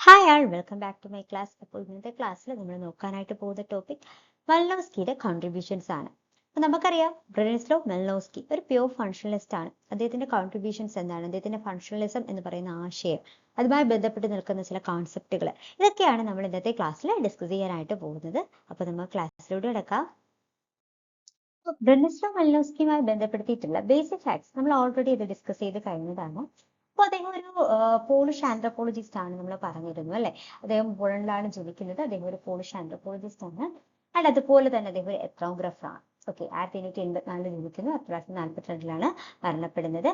Hi all welcome back to my class. അപ്പോൾ ഇന്നത്തെ ക്ലാസ്സിൽ നമ്മൾ നോക്കാനായിട്ട് പോകുന്ന ടോപ്പിക് മെൽനോസ്കിയുടെ കോൺട്രിബ്യൂഷൻസ് ആണ്. അപ്പോൾ നമുക്കറിയാം ബ്രൊനിസ്ലോ മെൽനോസ്കി ഒരു പ്യൂർ ഫങ്ഷണലിസ്റ്റ് ആണ്. അദ്ദേഹത്തിന്റെ കോൺട്രിബ്യൂഷൻസ് എന്താണ്, അദ്ദേഹത്തിന്റെ ഫങ്ഷണലിസം എന്ന് പറയുന്ന ആശയം, അതുമായി ബന്ധപ്പെട്ട് നിൽക്കുന്ന ചില കോൺസെപ്റ്റുകൾ, ഇതൊക്കെയാണ് നമ്മൾ ഇന്നത്തെ ക്ലാസ്സിൽ ഡിസ്കസ് ചെയ്യാനായിട്ട് പോകുന്നത്. അപ്പോൾ നമ്മൾ ക്ലാസ്സിലൂടെ കിടക്കാം. ബ്രൊനിസ്ലോ മെൽനോസ്കിയുമായി ബന്ധപ്പെടുത്തിയിട്ടുള്ള ബേസിക് ഫാക്ട്സ് നമ്മൾ ഓൾറെഡി ഇത് ഡിസ്കസ് ചെയ്ത് കഴിഞ്ഞതാണ്. അപ്പോൾ അദ്ദേഹം ഒരു പോളിഷ് ആന്ത്രോപോളജിസ്റ്റ് ആണ് നമ്മൾ പറഞ്ഞിരുന്നു അല്ലെ. അദ്ദേഹം പോളണ്ടിലാണ് ജനിക്കുന്നത്. അദ്ദേഹം ഒരു പോളിഷ് ആന്ത്രോപോളജിസ്റ്റ് ആണ്. ആൻഡ് അതുപോലെ തന്നെ അദ്ദേഹം ഒരു എത്നോഗ്രാഫർ ആണ്. ഓക്കെ, 1884 ജനിക്കുന്നു, 1942 മരണപ്പെടുന്നത്.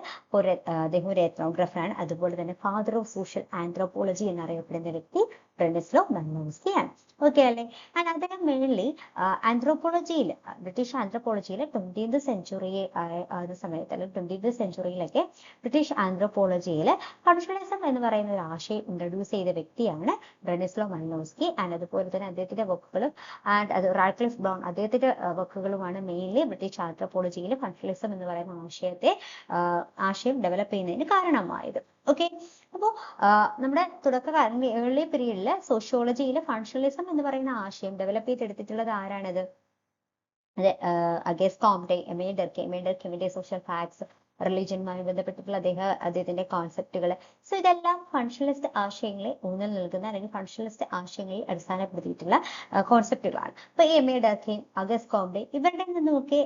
അദ്ദേഹം ഒരു എത്നോഗ്രാഫർ ആണ്. അതുപോലെ തന്നെ ഫാദർ ഓഫ് സോഷ്യൽ ആന്ത്രോപോളജി എന്നറിയപ്പെടുന്ന വ്യക്തി ബ്രൊനിസ്ലോ മെൽനോസ്കി ആണ്. ഓക്കെ അല്ലെ. ആൻഡ് അദ്ദേഹം മെയിൻലി ആന്ത്രോപോളജിയിൽ, ബ്രിട്ടീഷ് ആന്ത്രോപോളജിയിൽ 20th സെഞ്ചുറി സമയത്ത് അല്ലെങ്കിൽ 20th സെഞ്ചുറിയിലൊക്കെ ബ്രിട്ടീഷ് ആന്ത്രോപോളജിയിൽ ഫങ്ഷണലിസം എന്ന് പറയുന്ന ഒരു ആശയം ഇൻട്രൊഡ്യൂസ് ചെയ്ത വ്യക്തിയാണ് ബ്രൊനിസ്ലോ മെൽനോസ്കി. ആൻഡ് അതുപോലെ തന്നെ അദ്ദേഹത്തിന്റെ വർക്കുകളും ആൻഡ് അത് റാഡ്ക്ലിഫ് ബ്രൗൺ അദ്ദേഹത്തിന്റെ വർക്കുകളുമാണ് മെയിൻലി ബ്രിട്ടീഷ് ആന്ത്രോപോളജിയിൽ ഫങ്ഷണലിസം എന്ന് പറയുന്ന ആശയം ഡെവലപ്പ് ചെയ്യുന്നതിന് കാരണമായത്. ഓക്കെ, അപ്പോൾ നമ്മുടെ തുടക്കകാലം ഏർലി പീരീഡില് സോഷ്യോളജിയിൽ ഫങ്ഷണലിസം എന്ന് പറയുന്ന ആശയം ഡെവലപ്പ് ചെയ്തെടുത്തിട്ടുള്ളത് ആരാണത്? അതെ, അഗസ്റ്റ് കോംറ്റെ, എമേ ഡർക്കീമിന്റെ സോഷ്യൽ ഫാക്ട്സ്, റിലീജിയനുമായി ബന്ധപ്പെട്ടിട്ടുള്ള അദ്ദേഹത്തിന്റെ കോൺസെപ്റ്റുകൾ. സോ ഇതെല്ലാം ഫങ്ഷണലിസ്റ്റ് ആശയങ്ങളെ ഊന്നൽ നൽകുന്ന അല്ലെങ്കിൽ ഫങ്ഷണലിസ്റ്റ് ആശയങ്ങളെ അടിസ്ഥാനപ്പെടുത്തിയിട്ടുള്ള കോൺസെപ്റ്റുകളാണ്. അപ്പൊ ഈ എമേ ഡർക്കീം, അഗസ്റ്റ് കോംറ്റെ ഇവരുടെ നിന്നുമൊക്കെ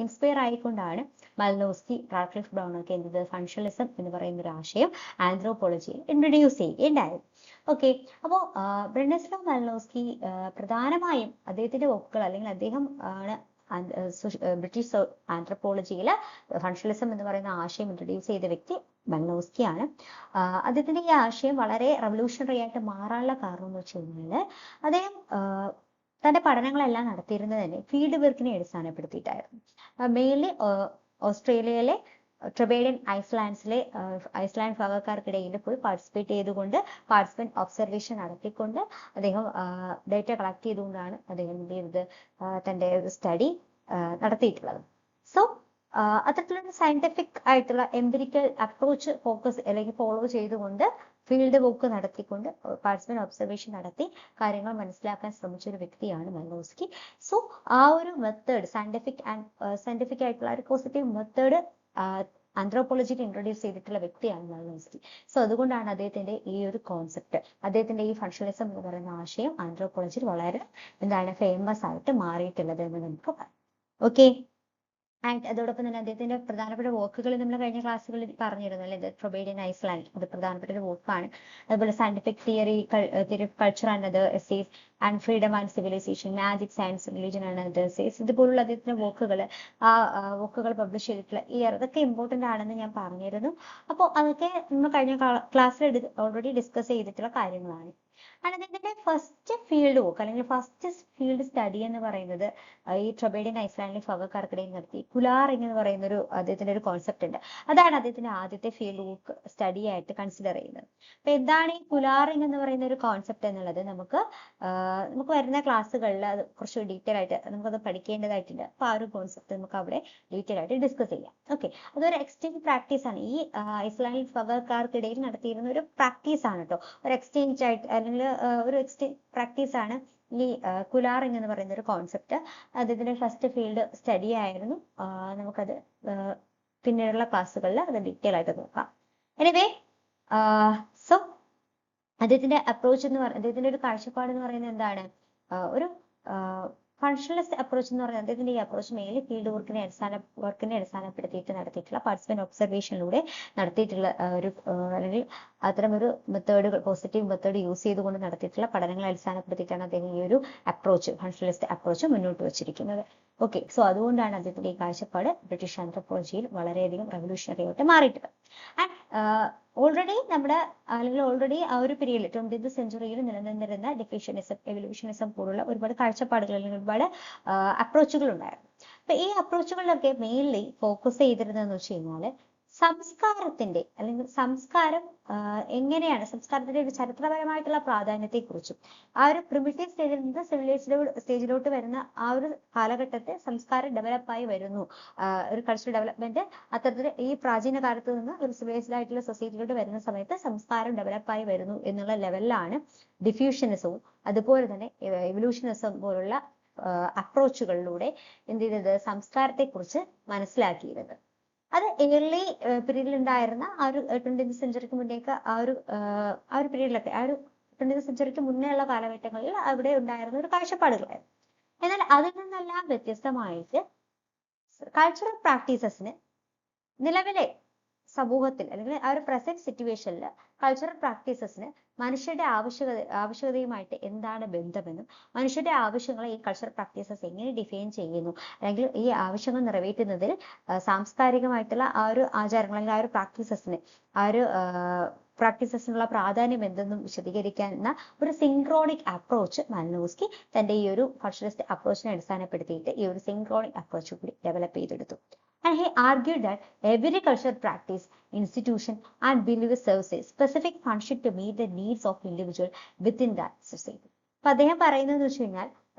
ഇൻസ്പയർ ആയിക്കൊണ്ടാണ് മെൽനോസ്കി, റാഡ്ക്ലിഫ് ബ്രൗൺ ഒക്കെ എന്ത് ഫങ്ഷണലിസം എന്ന് പറയുന്ന ഒരു ആശയം ആന്ത്രോപോളജിയിൽ ഇൻട്രൊഡ്യൂസ് ചെയ്യുകയുണ്ടായത്. ഓക്കെ, അപ്പോൾ ബ്രൊനിസ്ലോ മെൽനോസ്കി പ്രധാനമായും അദ്ദേഹത്തിന്റെ വർക്കുകൾ അല്ലെങ്കിൽ അദ്ദേഹം ആണ് ബ്രിട്ടീഷ് ആന്ത്രോപോളജിയിൽ ഫങ്ഷണലിസം എന്ന് പറയുന്ന ആശയം ഇൻട്രൊഡ്യൂസ് ചെയ്ത വ്യക്തി മെൽനോസ്കി ആണ്. അദ്ദേഹത്തിന്റെ ഈ ആശയം വളരെ റവല്യൂഷണറി ആയിട്ട് മാറാനുള്ള കാരണം എന്ന് വെച്ച് കഴിഞ്ഞാൽ അദ്ദേഹം തന്റെ പഠനങ്ങളെല്ലാം നടത്തിയിരുന്നത് തന്നെ ഫീൽഡ് വർക്കിനെ അടിസ്ഥാനപ്പെടുത്തിയിട്ടായിരുന്നു. മെയിൻലി ഓസ്ട്രേലിയയിലെ ട്രബേഡിയൻ ഐസ്ലാൻഡ് ഭാഗക്കാർക്കിടയിൽ പോയി പാർട്ടിസിപ്പേറ്റ് ചെയ്തുകൊണ്ട് പാർട്ടിസിപ്പന്റ് ഒബ്സർവേഷൻ നടത്തിക്കൊണ്ട് അദ്ദേഹം ഡേറ്റ കളക്ട് ചെയ്തുകൊണ്ടാണ് അദ്ദേഹം എന്ത് ചെയ്തത്, തന്റെ ഒരു സ്റ്റഡി നടത്തിയിട്ടുള്ളത്. സോ അത്തരത്തിലുള്ള സയന്റിഫിക് ആയിട്ടുള്ള എംപിരിക്കൽ അപ്രോച്ച് ഫോക്കസ് അല്ലെങ്കിൽ ഫോളോ ചെയ്തുകൊണ്ട് ഫീൽഡ് വർക്ക് നടത്തിക്കൊണ്ട് പാർട്ടിസിപ്പന്റ് ഒബ്സർവേഷൻ നടത്തി കാര്യങ്ങൾ മനസ്സിലാക്കാൻ ശ്രമിച്ച ഒരു വ്യക്തിയാണ് മെൽനോസ്കി. സോ ആ ഒരു മെത്തേഡ് സയന്റിഫിക് ആയിട്ടുള്ള ഒരു പോസിറ്റീവ് മെത്തേഡ് ആന്ത്രോപോളജിയിൽ ഇൻട്രൊഡ്യൂസ് ചെയ്തിട്ടുള്ള വ്യക്തിയാണ് മെൽനോസ്കി. സോ അതുകൊണ്ടാണ് അദ്ദേഹത്തിന്റെ ഈ ഒരു കോൺസെപ്റ്റ്, അദ്ദേഹത്തിന്റെ ഈ ഫങ്ഷണലിസം എന്ന് പറയുന്ന ആശയം ആന്ത്രോപോളജിയിൽ വളരെ ഫേമസ് ആയിട്ട് മാറിയിട്ടുള്ളത് എന്ന് നമുക്ക് പറയാം. ഓക്കെ, ആൻഡ് അതോടൊപ്പം തന്നെ അദ്ദേഹത്തിന്റെ പ്രധാനപ്പെട്ട വർക്കുകൾ നമ്മൾ കഴിഞ്ഞ ക്ലാസ്സുകളിൽ പറഞ്ഞിരുന്നു അല്ലെ. ട്രബേഡിയൻ ഐസ്ലാൻഡ് അത് പ്രധാനപ്പെട്ട ഒരു വർക്കാണ്. അതുപോലെ scientific theory culture and other essays and freedom and civilisation, magic, science, religion and other essays, ഇതുപോലുള്ള അദ്ദേഹത്തിന്റെ വർക്കുകൾ പബ്ലിഷ് ചെയ്തിട്ടുള്ള ഇയർ ഇതൊക്കെ ഇമ്പോർട്ടന്റ് ആണെന്ന് ഞാൻ പറഞ്ഞിരുന്നു. അപ്പോൾ അതൊക്കെ നമ്മൾ കഴിഞ്ഞ ക്ലാസ്സിൽ ഓൾറെഡി ഡിസ്കസ് ചെയ്തിട്ടുള്ള കാര്യങ്ങളാണ്. അദ്ദേഹത്തിന്റെ ഫസ്റ്റ് ഫീൽഡ് വർക്ക് അല്ലെങ്കിൽ ഫസ്റ്റ് ഫീൽഡ് സ്റ്റഡി എന്ന് പറയുന്നത് ഈ ട്രബേഡിയൻ ഐസ്ലാൻഡിലെ ഭാഗക്കാർക്കിടയിൽ നടത്തി കുലാറിംഗ് എന്ന് പറയുന്ന അദ്ദേഹത്തിന്റെ ഒരു കോൺസെപ്റ്റ് ഉണ്ട്. അതാണ് അദ്ദേഹത്തിന്റെ ആദ്യത്തെ ഫീൽഡ് വർക്ക് സ്റ്റഡി ആയിട്ട് കൺസിഡർ ചെയ്യുന്നത്. അപ്പൊ എന്താണ് ഈ കുലാറിംഗ് എന്ന് പറയുന്ന ഒരു കോൺസെപ്റ്റ് എന്നുള്ളത് നമുക്ക് വരുന്ന ക്ലാസ്സുകളിൽ അത് കുറച്ച് ഡീറ്റെയിൽ ആയിട്ട് നമുക്കത് പഠിക്കേണ്ടതായിട്ടുണ്ട്. അപ്പൊ ആ ഒരു കോൺസെപ്റ്റ് നമുക്ക് അവിടെ ഡീറ്റെയിൽ ആയിട്ട് ഡിസ്കസ് ചെയ്യാം. ഓക്കെ, അതൊരു എക്സ്ചേഞ്ച് പ്രാക്ടീസ് ആണ്. ഈ ഐസ്ലാൻഡിൽ ഭാഗക്കാർക്കിടയിൽ നടത്തിയിരുന്ന ഒരു പ്രാക്ടീസ് ആണ് കേട്ടോ. ഒരു എക്സ്ചേഞ്ച് ആയിട്ട് അല്ലെങ്കിൽ ഒരു എക്സ്ചേഞ്ച് പ്രാക്ടീസ് ആണ് ഈ കുലാറിംഗ് എന്ന് പറയുന്ന ഒരു കോൺസെപ്റ്റ്. അദ്ദേഹത്തിന്റെ ഫസ്റ്റ് ഫീൽഡ് സ്റ്റഡി ആയിരുന്നു. നമുക്കത് പിന്നീടുള്ള ക്ലാസ്സുകളിൽ അത് ഡീറ്റെയിൽ ആയിട്ട് നോക്കാം. എനിവേ, സോ അദ്ദേഹത്തിന്റെ അപ്രോച്ച് എന്ന് പറയുന്നത്, അദ്ദേഹത്തിന്റെ ഒരു കാഴ്ചപ്പാട് എന്ന് പറയുന്നത് എന്താണ്, ഒരു ഫങ്ഷണലിസ്റ്റ് അപ്രോച്ച് എന്ന് പറയുന്നത് അദ്ദേഹത്തിന്റെ ഈ അപ്രോച്ച് മെയിൻലി ഫീൽഡ് വർക്കിനെ അടിസ്ഥാനപ്പെടുത്തിയിട്ട് നടത്തിയിട്ടുള്ള പാർട്ടിസിപ്പന്റ് ഒബ്സർവേഷനിലൂടെ നടത്തിയിട്ടുള്ള ഒരു അല്ലെങ്കിൽ അത്തരം ഒരു മെത്തേഡുകൾ, പോസിറ്റീവ് മെത്തേഡ് യൂസ് ചെയ്തുകൊണ്ട് നടത്തിയിട്ടുള്ള പഠനങ്ങളെ അടിസ്ഥാനപ്പെടുത്തിയിട്ടാണ് അദ്ദേഹം ഈ ഒരു അപ്രോച്ച്, ഫങ്ഷണലിസ്റ്റ് അപ്രോച്ച് മുന്നോട്ട് വെച്ചിരിക്കുന്നത്. ഓക്കെ, സോ അതുകൊണ്ടാണ് അദ്ദേഹത്തിന്റെ ഈ കാഴ്ചപ്പാട് ബ്രിട്ടീഷ് ആന്ത്രോപോളജിയിൽ വളരെയധികം റവല്യൂഷണറി ആയിട്ട് മാറിയിട്ടുള്ളത്. ആൻഡ് ഓൾറെഡി ആ ഒരു പീരീഡിൽ 20th സെഞ്ചുറിയിൽ നിലനിന്നിരുന്ന ഡിഫിഷനിസം, എവല്യൂഷനിസം പോലുള്ള ഒരുപാട് കാഴ്ചപ്പാടുകൾ അല്ലെങ്കിൽ ഒരുപാട് അപ്രോച്ചുകൾ ഉണ്ടായിരുന്നു. അപ്പൊ ഈ അപ്രോച്ചുകളിലൊക്കെ മെയിൻലി ഫോക്കസ് ചെയ്തിരുന്നതെന്ന് വെച്ച് കഴിഞ്ഞാൽ സംസ്കാരത്തിന്റെ അല്ലെങ്കിൽ സംസ്കാരം എങ്ങനെയാണ് സംസ്കാരത്തിന്റെ ഒരു ചരിത്രപരമായിട്ടുള്ള പ്രാധാന്യത്തെക്കുറിച്ചും ആ ഒരു പ്രിമിറ്റീവ് സ്റ്റേജിൽ നിന്ന് സിവിലൈസ്ഡ് സ്റ്റേജിലോട്ട് വരുന്ന ആ ഒരു കാലഘട്ടത്തെ സംസ്കാരം ഡെവലപ്പായി വരുന്നു. ഒരു കൾച്ചറൽ ഡെവലപ്മെന്റ് അത്തരത്തിൽ ഈ പ്രാചീന കാലത്ത് നിന്ന് ഒരു സിവിലൈസ്ഡ് ആയിട്ടുള്ള സൊസൈറ്റിയിലോട്ട് വരുന്ന സമയത്ത് സംസ്കാരം ഡെവലപ്പായി വരുന്നു എന്നുള്ള ലെവലിലാണ് ഡിഫ്യൂഷനിസവും അതുപോലെ തന്നെ എവല്യൂഷനിസം പോലുള്ള അപ്രോച്ചുകളിലൂടെ എന്ത് ചെയ്തത് സംസ്കാരത്തെ കുറിച്ച് മനസ്സിലാക്കിയിരുന്നത്. അത് ഏർലി പീരീഡിൽ ഉണ്ടായിരുന്ന ആ ഒരു 20th സെഞ്ചുറിക്ക് മുന്നേക്ക് ആ ഒരു പീരീഡിലൊക്കെ ആ ഒരു 20th സെഞ്ചുറിക്ക് മുന്നേ ഉള്ള കാലഘട്ടങ്ങളിൽ അവിടെ ഉണ്ടായിരുന്ന ഒരു കാഴ്ചപ്പാടുകളായിരുന്നു. എന്നാൽ അതിൽ നിന്നെല്ലാം വ്യത്യസ്തമായിട്ട് കൾച്ചറൽ പ്രാക്ടീസസിന് നിലവിലെ സമൂഹത്തിൽ അല്ലെങ്കിൽ ആ ഒരു പ്രസന്റ് സിറ്റുവേഷനിൽ കൾച്ചറൽ പ്രാക്ടീസസിന് മനുഷ്യരുടെ ആവശ്യകതയുമായിട്ട് എന്താണ് ബന്ധമെന്നും മനുഷ്യരുടെ ആവശ്യങ്ങളെ ഈ കൾച്ചറൽ പ്രാക്ടീസസ് എങ്ങനെ ഡിഫൈൻ ചെയ്യുന്നു അല്ലെങ്കിൽ ഈ ആവശ്യങ്ങൾ നിറവേറ്റുന്നതിൽ സാംസ്കാരികമായിട്ടുള്ള ആ ഒരു ആചാരങ്ങൾ അല്ലെങ്കിൽ ആ ഒരു പ്രാക്ടീസസിനുള്ള പ്രാധാന്യം എന്തെന്നും വിശദീകരിക്കുന്ന ഒരു സിൻക്രോണിക് അപ്രോച്ച് മാലിനോവ്സ്കി തന്റെ ഈ ഒരു ഫങ്ഷണലിസ്റ്റ് അപ്രോച്ചിനെ അടിസ്ഥാനപ്പെടുത്തിയിട്ട് ഈ ഒരു സിൻക്രോണിക് അപ്രോച്ച് കൂടി ഡെവലപ്പ് ചെയ്തെടുത്തു. And he argued that every cultural practice, institution, and belief serves a specific function to meet the needs of individual within that society. അപ്പൊ അദ്ദേഹം പറയുന്നത് വെച്ച് കഴിഞ്ഞാൽ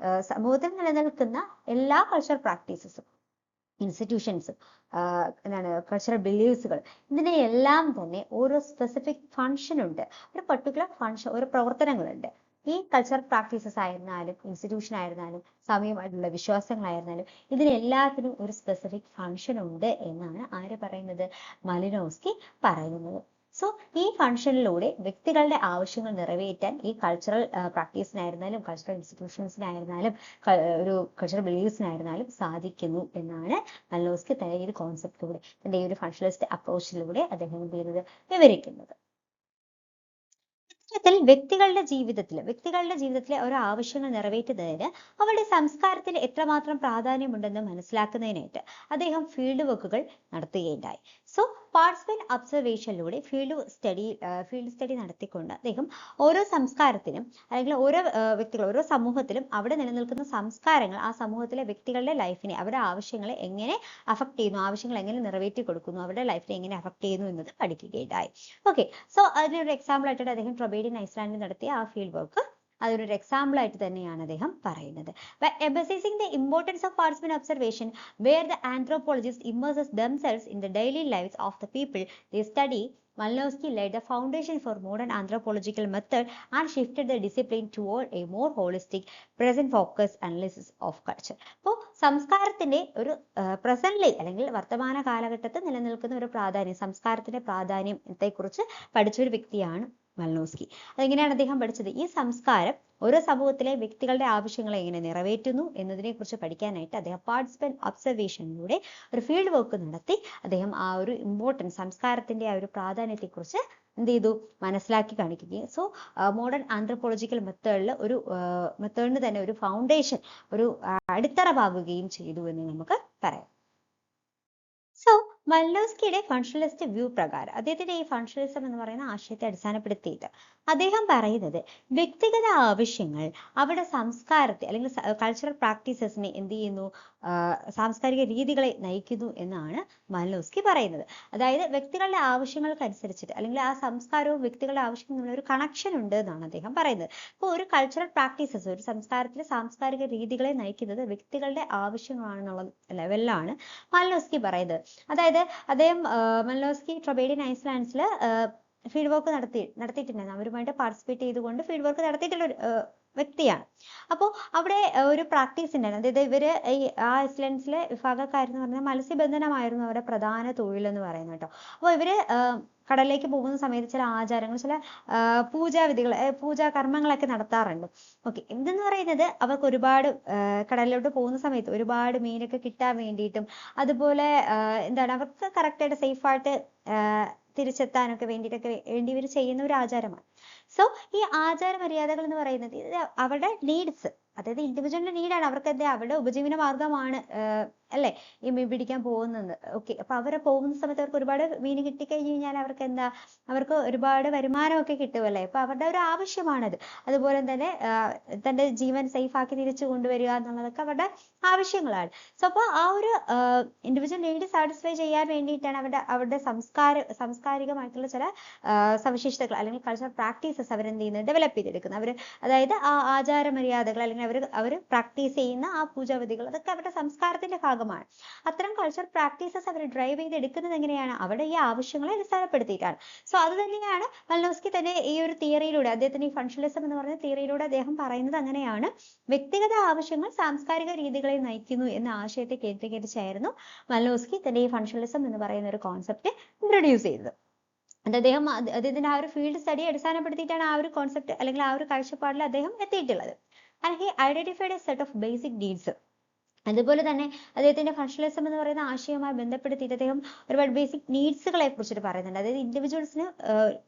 സമൂഹത്തിൽ നിലനിൽക്കുന്ന എല്ലാ കൾച്ചറൽ പ്രാക്ടീസസും ഇൻസ്റ്റിറ്റ്യൂഷൻസും എന്താണ് കൾച്ചറൽ ബിലീവ്സുകൾ ഇതിനെല്ലാം തന്നെ ഓരോ സ്പെസിഫിക് ഫങ്ഷൻ ഉണ്ട്, ഒരു പർട്ടിക്കുലർ ഫങ്ഷൻ, ഓരോ പ്രവർത്തനങ്ങളുണ്ട്. ഈ കൾച്ചറൽ പ്രാക്ടീസസ് ആയിരുന്നാലും ഇൻസ്റ്റിറ്റ്യൂഷൻ ആയിരുന്നാലും സാമൂഹികമായിട്ടുള്ള വിശ്വാസങ്ങളായിരുന്നാലും ഇതിനെല്ലാത്തിനും ഒരു സ്പെസിഫിക് ഫങ്ഷൻ ഉണ്ട് എന്നാണ് ആര് പറയുന്നത്? മാലിനോവ്സ്കി പറയുന്നത്. സോ ഈ ഫങ്ഷനിലൂടെ വ്യക്തികളുടെ ആവശ്യങ്ങൾ നിറവേറ്റാൻ ഈ കൾച്ചറൽ പ്രാക്ടീസിനായിരുന്നാലും കൾച്ചറൽ ഇൻസ്റ്റിറ്റ്യൂഷൻസിനായിരുന്നാലും ഒരു കൾച്ചറൽ ബിലീവ്സിനായിരുന്നാലും സാധിക്കുന്നു എന്നാണ് മാലിനോവ്സ്കി തന്റെ ഈ ഒരു കോൺസെപ്റ്റിലൂടെ തന്റെ ഈ ഒരു ഫങ്ഷണലിസ്റ്റ് അപ്രോച്ചിലൂടെ അദ്ദേഹം വിവരിക്കുന്നത്. വ്യക്തികളുടെ ജീവിതത്തിലെ ഓരോ ആവശ്യങ്ങൾ നിറവേറ്റുന്നതിന് അവരുടെ സംസ്കാരത്തിൽ എത്രമാത്രം പ്രാധാന്യമുണ്ടെന്ന് മനസ്സിലാക്കുന്നതിനായിട്ട് അദ്ദേഹം ഫീൽഡ് വർക്കുകൾ നടത്തുകയുണ്ടായി. സോ പാർട്സ്മെന്റ് ഒബ്സർവേഷനിലൂടെ ഫീൽഡ് സ്റ്റഡി നടത്തിക്കൊണ്ട് അദ്ദേഹം ഓരോ സംസ്കാരത്തിനും അല്ലെങ്കിൽ ഓരോ സമൂഹത്തിലും അവിടെ നിലനിൽക്കുന്ന സംസ്കാരങ്ങൾ ആ സമൂഹത്തിലെ വ്യക്തികളുടെ ലൈഫിനെ, അവരുടെ ആവശ്യങ്ങളെ എങ്ങനെ അഫക്ട് ചെയ്യുന്നു, ആവശ്യങ്ങൾ എങ്ങനെ നിറവേറ്റി കൊടുക്കുന്നു, അവരുടെ ലൈഫിനെ എങ്ങനെ അഫക്ട് ചെയ്യുന്നു എന്നത് പഠിക്കുകയുണ്ടായി. ഓക്കെ, സോ അതിനൊരു എക്സാമ്പിൾ ആയിട്ട് അദ്ദേഹം ട്രൊബേഡിയൻ ഐസ്ലാൻഡിൽ നടത്തിയ ആ ഫീൽഡ് വർക്ക് അതൊരു എക്സാമ്പിൾ ആയിട്ട് തന്നെയാണ് അദ്ദേഹം പറയുന്നത്. By emphasizing the importance of participant observation, where the anthropologists immerses themselves in the daily lives of the people they study, Malinowski laid the foundation for modern anthropological method and shifted the discipline toward a more holistic, present-focused analysis of culture. അപ്പോൾ സംസ്കാരത്തിന്റെ ഒരു presently അല്ലെങ്കിൽ വർത്തമാന കാലഘട്ടത്തിൽ നിലനിൽക്കുന്ന ഒരു പ്രാധാന്യം, സംസ്കാരത്തിന്റെ പ്രാധാന്യത്തെക്കുറിച്ച് പഠിച്ചൊരു വ്യക്തിയാണ് മാലിനോവ്സ്കി. അതെങ്ങനെയാണ് അദ്ദേഹം പഠിച്ചത്? ഈ സംസ്കാരം ഓരോ സമൂഹത്തിലെ വ്യക്തികളുടെ ആവശ്യങ്ങളെ എങ്ങനെ നിറവേറ്റുന്നു എന്നതിനെ കുറിച്ച് പഠിക്കാനായിട്ട് അദ്ദേഹം പാർട്ടിസിപ്പന്റ് ഒബ്സർവേഷനിലൂടെ ഒരു ഫീൽഡ് വർക്ക് നടത്തി അദ്ദേഹം ആ ഒരു ഇമ്പോർട്ടൻസ്, സംസ്കാരത്തിന്റെ ആ ഒരു പ്രാധാന്യത്തെക്കുറിച്ച് എന്ത് ചെയ്തു? മനസ്സിലാക്കി കാണിക്കുകയും സോ മോഡേൺ ആന്ത്രോപോളജിക്കൽ മെത്തേഡിന് തന്നെ ഒരു ഫൗണ്ടേഷൻ, ഒരു അടിത്തറ പാകുകയും ചെയ്തു എന്ന് നമുക്ക് പറയാം. സോ മാലിനോവ്സ്കിയുടെ ഫങ്ഷണലിസ്റ്റ് വ്യൂ പ്രകാരം അദ്ദേഹത്തിന്റെ ഈ ഫങ്ഷണലിസം എന്ന് പറയുന്ന ആശയത്തെ അടിസ്ഥാനപ്പെടുത്തിയിട്ട് അദ്ദേഹം പറയുന്നത് വ്യക്തിഗത ആവശ്യങ്ങൾ അവരുടെ സംസ്കാരത്തെ അല്ലെങ്കിൽ കൾച്ചറൽ പ്രാക്ടീസസിനെ എന്ത് ചെയ്യുന്നു, സാംസ്കാരിക രീതികളെ നയിക്കുന്നു എന്നാണ് മാലിനോവ്സ്കി പറയുന്നത്. അതായത് വ്യക്തികളുടെ ആവശ്യങ്ങൾക്കനുസരിച്ചിട്ട് അല്ലെങ്കിൽ ആ സംസ്കാരവും വ്യക്തികളുടെ ആവശ്യവും തമ്മിൽ ഒരു കണക്ഷൻ ഉണ്ട് എന്നാണ് അദ്ദേഹം പറയുന്നത്. അപ്പോൾ ഒരു കൾച്ചറൽ പ്രാക്ടീസസ്, ഒരു സംസ്കാരത്തിലെ സാംസ്കാരിക രീതികളെ നയിക്കുന്നത് വ്യക്തികളുടെ ആവശ്യങ്ങളാണെന്നുള്ള ലെവലിലാണ് മാലിനോവ്സ്കി പറയുന്നത്. അതായത് അദ്ദേഹം മാലിനോവ്സ്കി ട്രൊബേഡിയൻ ഐസ്ലാൻഡ്സിൽ ഫീൽഡ് വർക്ക് നടത്തിയിട്ടുണ്ടായിരുന്നു. അവരുമായിട്ട് പാർട്ടിസിപ്പേറ്റ് ചെയ്തുകൊണ്ട് ഫീൽഡ് വർക്ക് നടത്തിയിട്ടുള്ള ഒരു വ്യക്തിയാണ്. അപ്പോൾ അവിടെ ഒരു പ്രാക്ടീസ് ഉണ്ടായിരുന്നു. അതായത് ഇവര് ആ ഐസ്ലാൻഡ്സിലെ വിഭാഗക്കാരെന്ന് പറഞ്ഞാൽ മത്സ്യബന്ധനമായിരുന്നു അവരുടെ പ്രധാന തൊഴിൽ എന്ന് പറയുന്നത് കേട്ടോ. അപ്പോൾ ഇവര് കടലിലേക്ക് പോകുന്ന സമയത്ത് ചില ആചാരങ്ങൾ, ചില പൂജാവിധികൾ, പൂജാകർമ്മങ്ങളൊക്കെ നടത്താറുണ്ട്. ഓക്കെ, എന്തെന്ന് പറയുന്നത് അവർക്ക് ഒരുപാട് കടലിലോട്ട് പോകുന്ന സമയത്ത് ഒരുപാട് മീനൊക്കെ കിട്ടാൻ വേണ്ടിയിട്ടും അതുപോലെ എന്താണ് അവർക്ക് കറക്റ്റായിട്ട് സേഫായിട്ട് തിരിച്ചെത്താനൊക്കെ വേണ്ടിയിട്ടൊക്കെ ഇവർ ചെയ്യുന്ന ഒരു ആചാരമാണ്. സോ ഈ ആചാര മര്യാദകൾ എന്ന് പറയുന്നത് അവരുടെ നീഡ്സ്, അതായത് ഇൻഡിവിജ്വലിന്റെ നീഡാണ്, അവർക്ക് എന്താ അവരുടെ ഉപജീവന മാർഗമാണ് അല്ലെ ഈ മീൻ പിടിക്കാൻ പോകുന്നത്. ഓക്കെ, അപ്പൊ അവരെ പോകുന്ന സമയത്ത് അവർക്ക് ഒരുപാട് മീൻ കിട്ടിക്കഴിഞ്ഞ് കഴിഞ്ഞാൽ അവർക്ക് എന്താ, അവർക്ക് ഒരുപാട് വരുമാനമൊക്കെ കിട്ടുമല്ലേ, അപ്പൊ അവരുടെ ഒരു ആവശ്യമാണത്. അതുപോലെ തന്നെ തന്റെ ജീവൻ സേഫ് ആക്കി തിരിച്ചു കൊണ്ടുവരിക എന്നുള്ളതൊക്കെ അവരുടെ ആവശ്യങ്ങളാണ്. സോ അപ്പൊ ആ ഒരു ഇൻഡിവിജ്വൽ നീഡ് സാറ്റിസ്ഫൈ ചെയ്യാൻ വേണ്ടിയിട്ടാണ് അവരുടെ സാംസ്കാരികമായിട്ടുള്ള ചില സവിശേഷതകൾ അല്ലെങ്കിൽ കൾച്ചറൽ പ്രാക്ടീസസ് അവരെന്ത് ചെയ്യുന്നത്, ഡെവലപ്പ് ചെയ്തെടുക്കുന്നത്. അവർ അതായത് ആ ആചാര മര്യാദകൾ അല്ലെങ്കിൽ അവർ പ്രാക്ടീസ് ചെയ്യുന്ന ആ പൂജാവിധികൾ അതൊക്കെ അവരുടെ സംസ്കാരത്തിന്റെ ഭാഗമാണ്. അത്തരം കൾച്ചറൽ പ്രാക്ടീസസ് അവർ ഡ്രൈവ് ചെയ്തെടുക്കുന്നത് എങ്ങനെയാണ്, അവിടെ ഈ ആവശ്യങ്ങളെ അടിസ്ഥാനപ്പെടുത്തിയിട്ടാണ്. സോ അത് തന്നെയാണ് മലിനോസ്കി തന്നെ ഈ ഒരു തിയറിയിലൂടെ, അദ്ദേഹത്തിന് ഈ ഫങ്ഷണലിസം എന്ന് പറയുന്ന തിയറിയിലൂടെ അദ്ദേഹം പറയുന്നത് അങ്ങനെയാണ്. വ്യക്തിഗത ആവശ്യങ്ങൾ സാംസ്കാരിക രീതികളെ നയിക്കുന്നു എന്ന ആശയത്തെ കേന്ദ്രീകരിച്ചായിരുന്നു മലിനോസ്കി തന്റെ ഈ ഫങ്ഷണലിസം എന്ന് പറയുന്ന ഒരു കോൺസെപ്റ്റ് ഇൻട്രൊഡ്യൂസ് ചെയ്തത്. അദ്ദേഹത്തിന്റെ ആ ഒരു ഫീൽഡ് സ്റ്റഡി അടിസ്ഥാനപ്പെടുത്തിയിട്ടാണ് ആ ഒരു കോൺസെപ്റ്റ് അല്ലെങ്കിൽ ആ ഒരു കാഴ്ചപ്പാടിൽ അദ്ദേഹം എത്തിയിട്ടുള്ളത്. And he identified A set of basic needs. അതുപോലെ തന്നെ അദ്ദേഹത്തിന്റെ ഫങ്ഷണലിസം എന്ന് പറയുന്ന ആശയവുമായി ബന്ധപ്പെടുത്തിയിട്ട് അദ്ദേഹം ഒരുപാട് ബേസിക് നീഡ്സുകളെ കുറിച്ചിട്ട് പറയുന്നുണ്ട്. അതായത് ഇൻഡിവിജ്വൽസിന്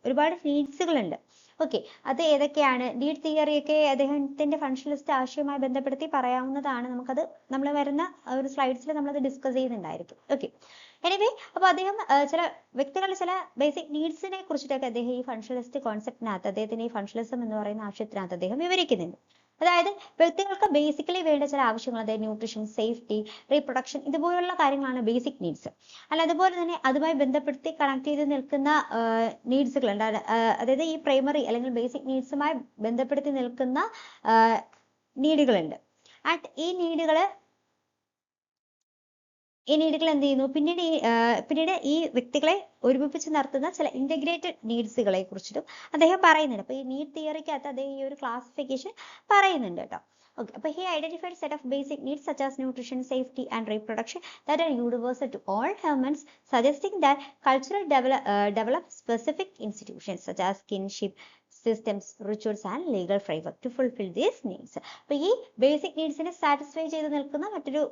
ഒരുപാട് നീഡ്സുകളുണ്ട്. ഓക്കെ, അത് ഏതൊക്കെയാണ്? നീഡ് തിയറിയൊക്കെ അദ്ദേഹത്തിന്റെ ഫങ്ഷണലിസ്റ്റ് ആശയവുമായി ബന്ധപ്പെടുത്തി പറയാവുന്നതാണ്. നമുക്കത് നമ്മൾ വരുന്ന ഒരു സ്ലൈഡ്സിൽ നമ്മളത് ഡിസ്കസ് ചെയ്യുന്നുണ്ടായിരിക്കും. ഓക്കെ, എനിവേ, അപ്പൊ അദ്ദേഹം ചില വ്യക്തികളുടെ ചില ബേസിക് നീഡ്സിനെ കുറിച്ചിട്ടൊക്കെ അദ്ദേഹം ഈ ഫങ്ഷണലിസ്റ്റ് കോൺസെപ്റ്റിനകത്ത്, അദ്ദേഹത്തിന്റെ ഈ ഫങ്ഷണലിസം എന്ന് പറയുന്ന ആശയത്തിനകത്ത് അദ്ദേഹം വിവരിക്കുന്നുണ്ട്. അതായത് വ്യക്തികൾക്ക് ബേസിക്കലി വേണ്ട ചില ആവശ്യങ്ങൾ, അതായത് ന്യൂട്രീഷൻ, സേഫ്റ്റി, റീപ്രൊഡക്ഷൻ, ഇതുപോലുള്ള കാര്യങ്ങളാണ് ബേസിക് നീഡ്സ്. അല്ല, അതുപോലെ തന്നെ അതുമായി ബന്ധപ്പെടുത്തി കണക്ട് ചെയ്ത് നിൽക്കുന്ന നീഡ്സുകളുണ്ട്. അതായത് ഈ പ്രൈമറി അല്ലെങ്കിൽ ബേസിക് നീഡ്സുമായി ബന്ധപ്പെടുത്തി നിൽക്കുന്ന നീഡുകളുണ്ട്. ആൻഡ് ഈ നീഡുകൾ എന്ത് ചെയ്യുന്നു, പിന്നീട് ഈ വ്യക്തികളെ ഒരുമിപ്പിച്ച് നടത്തുന്ന ചില ഇന്റഗ്രേറ്റഡ് നീഡ്സുകളെ കുറിച്ചിട്ടും അദ്ദേഹം പറയുന്നുണ്ട്. അപ്പൊ ഈ നീഡ് തിയറിക്കകത്ത് അദ്ദേഹം ഈ ഒരു ക്ലാസിഫിക്കേഷൻ പറയുന്നുണ്ട് കേട്ടോ. Okay, but he identified set of basic needs such as nutrition, safety, and reproduction that are universal to all humans, suggesting that cultural develop specific institutions such as kinship systems, rituals, and legal framework to fulfill these needs. അപ്പൊ ഈ basic നീഡ്സിനെ satisfy ചെയ്ത് നിൽക്കുന്ന മറ്റൊരു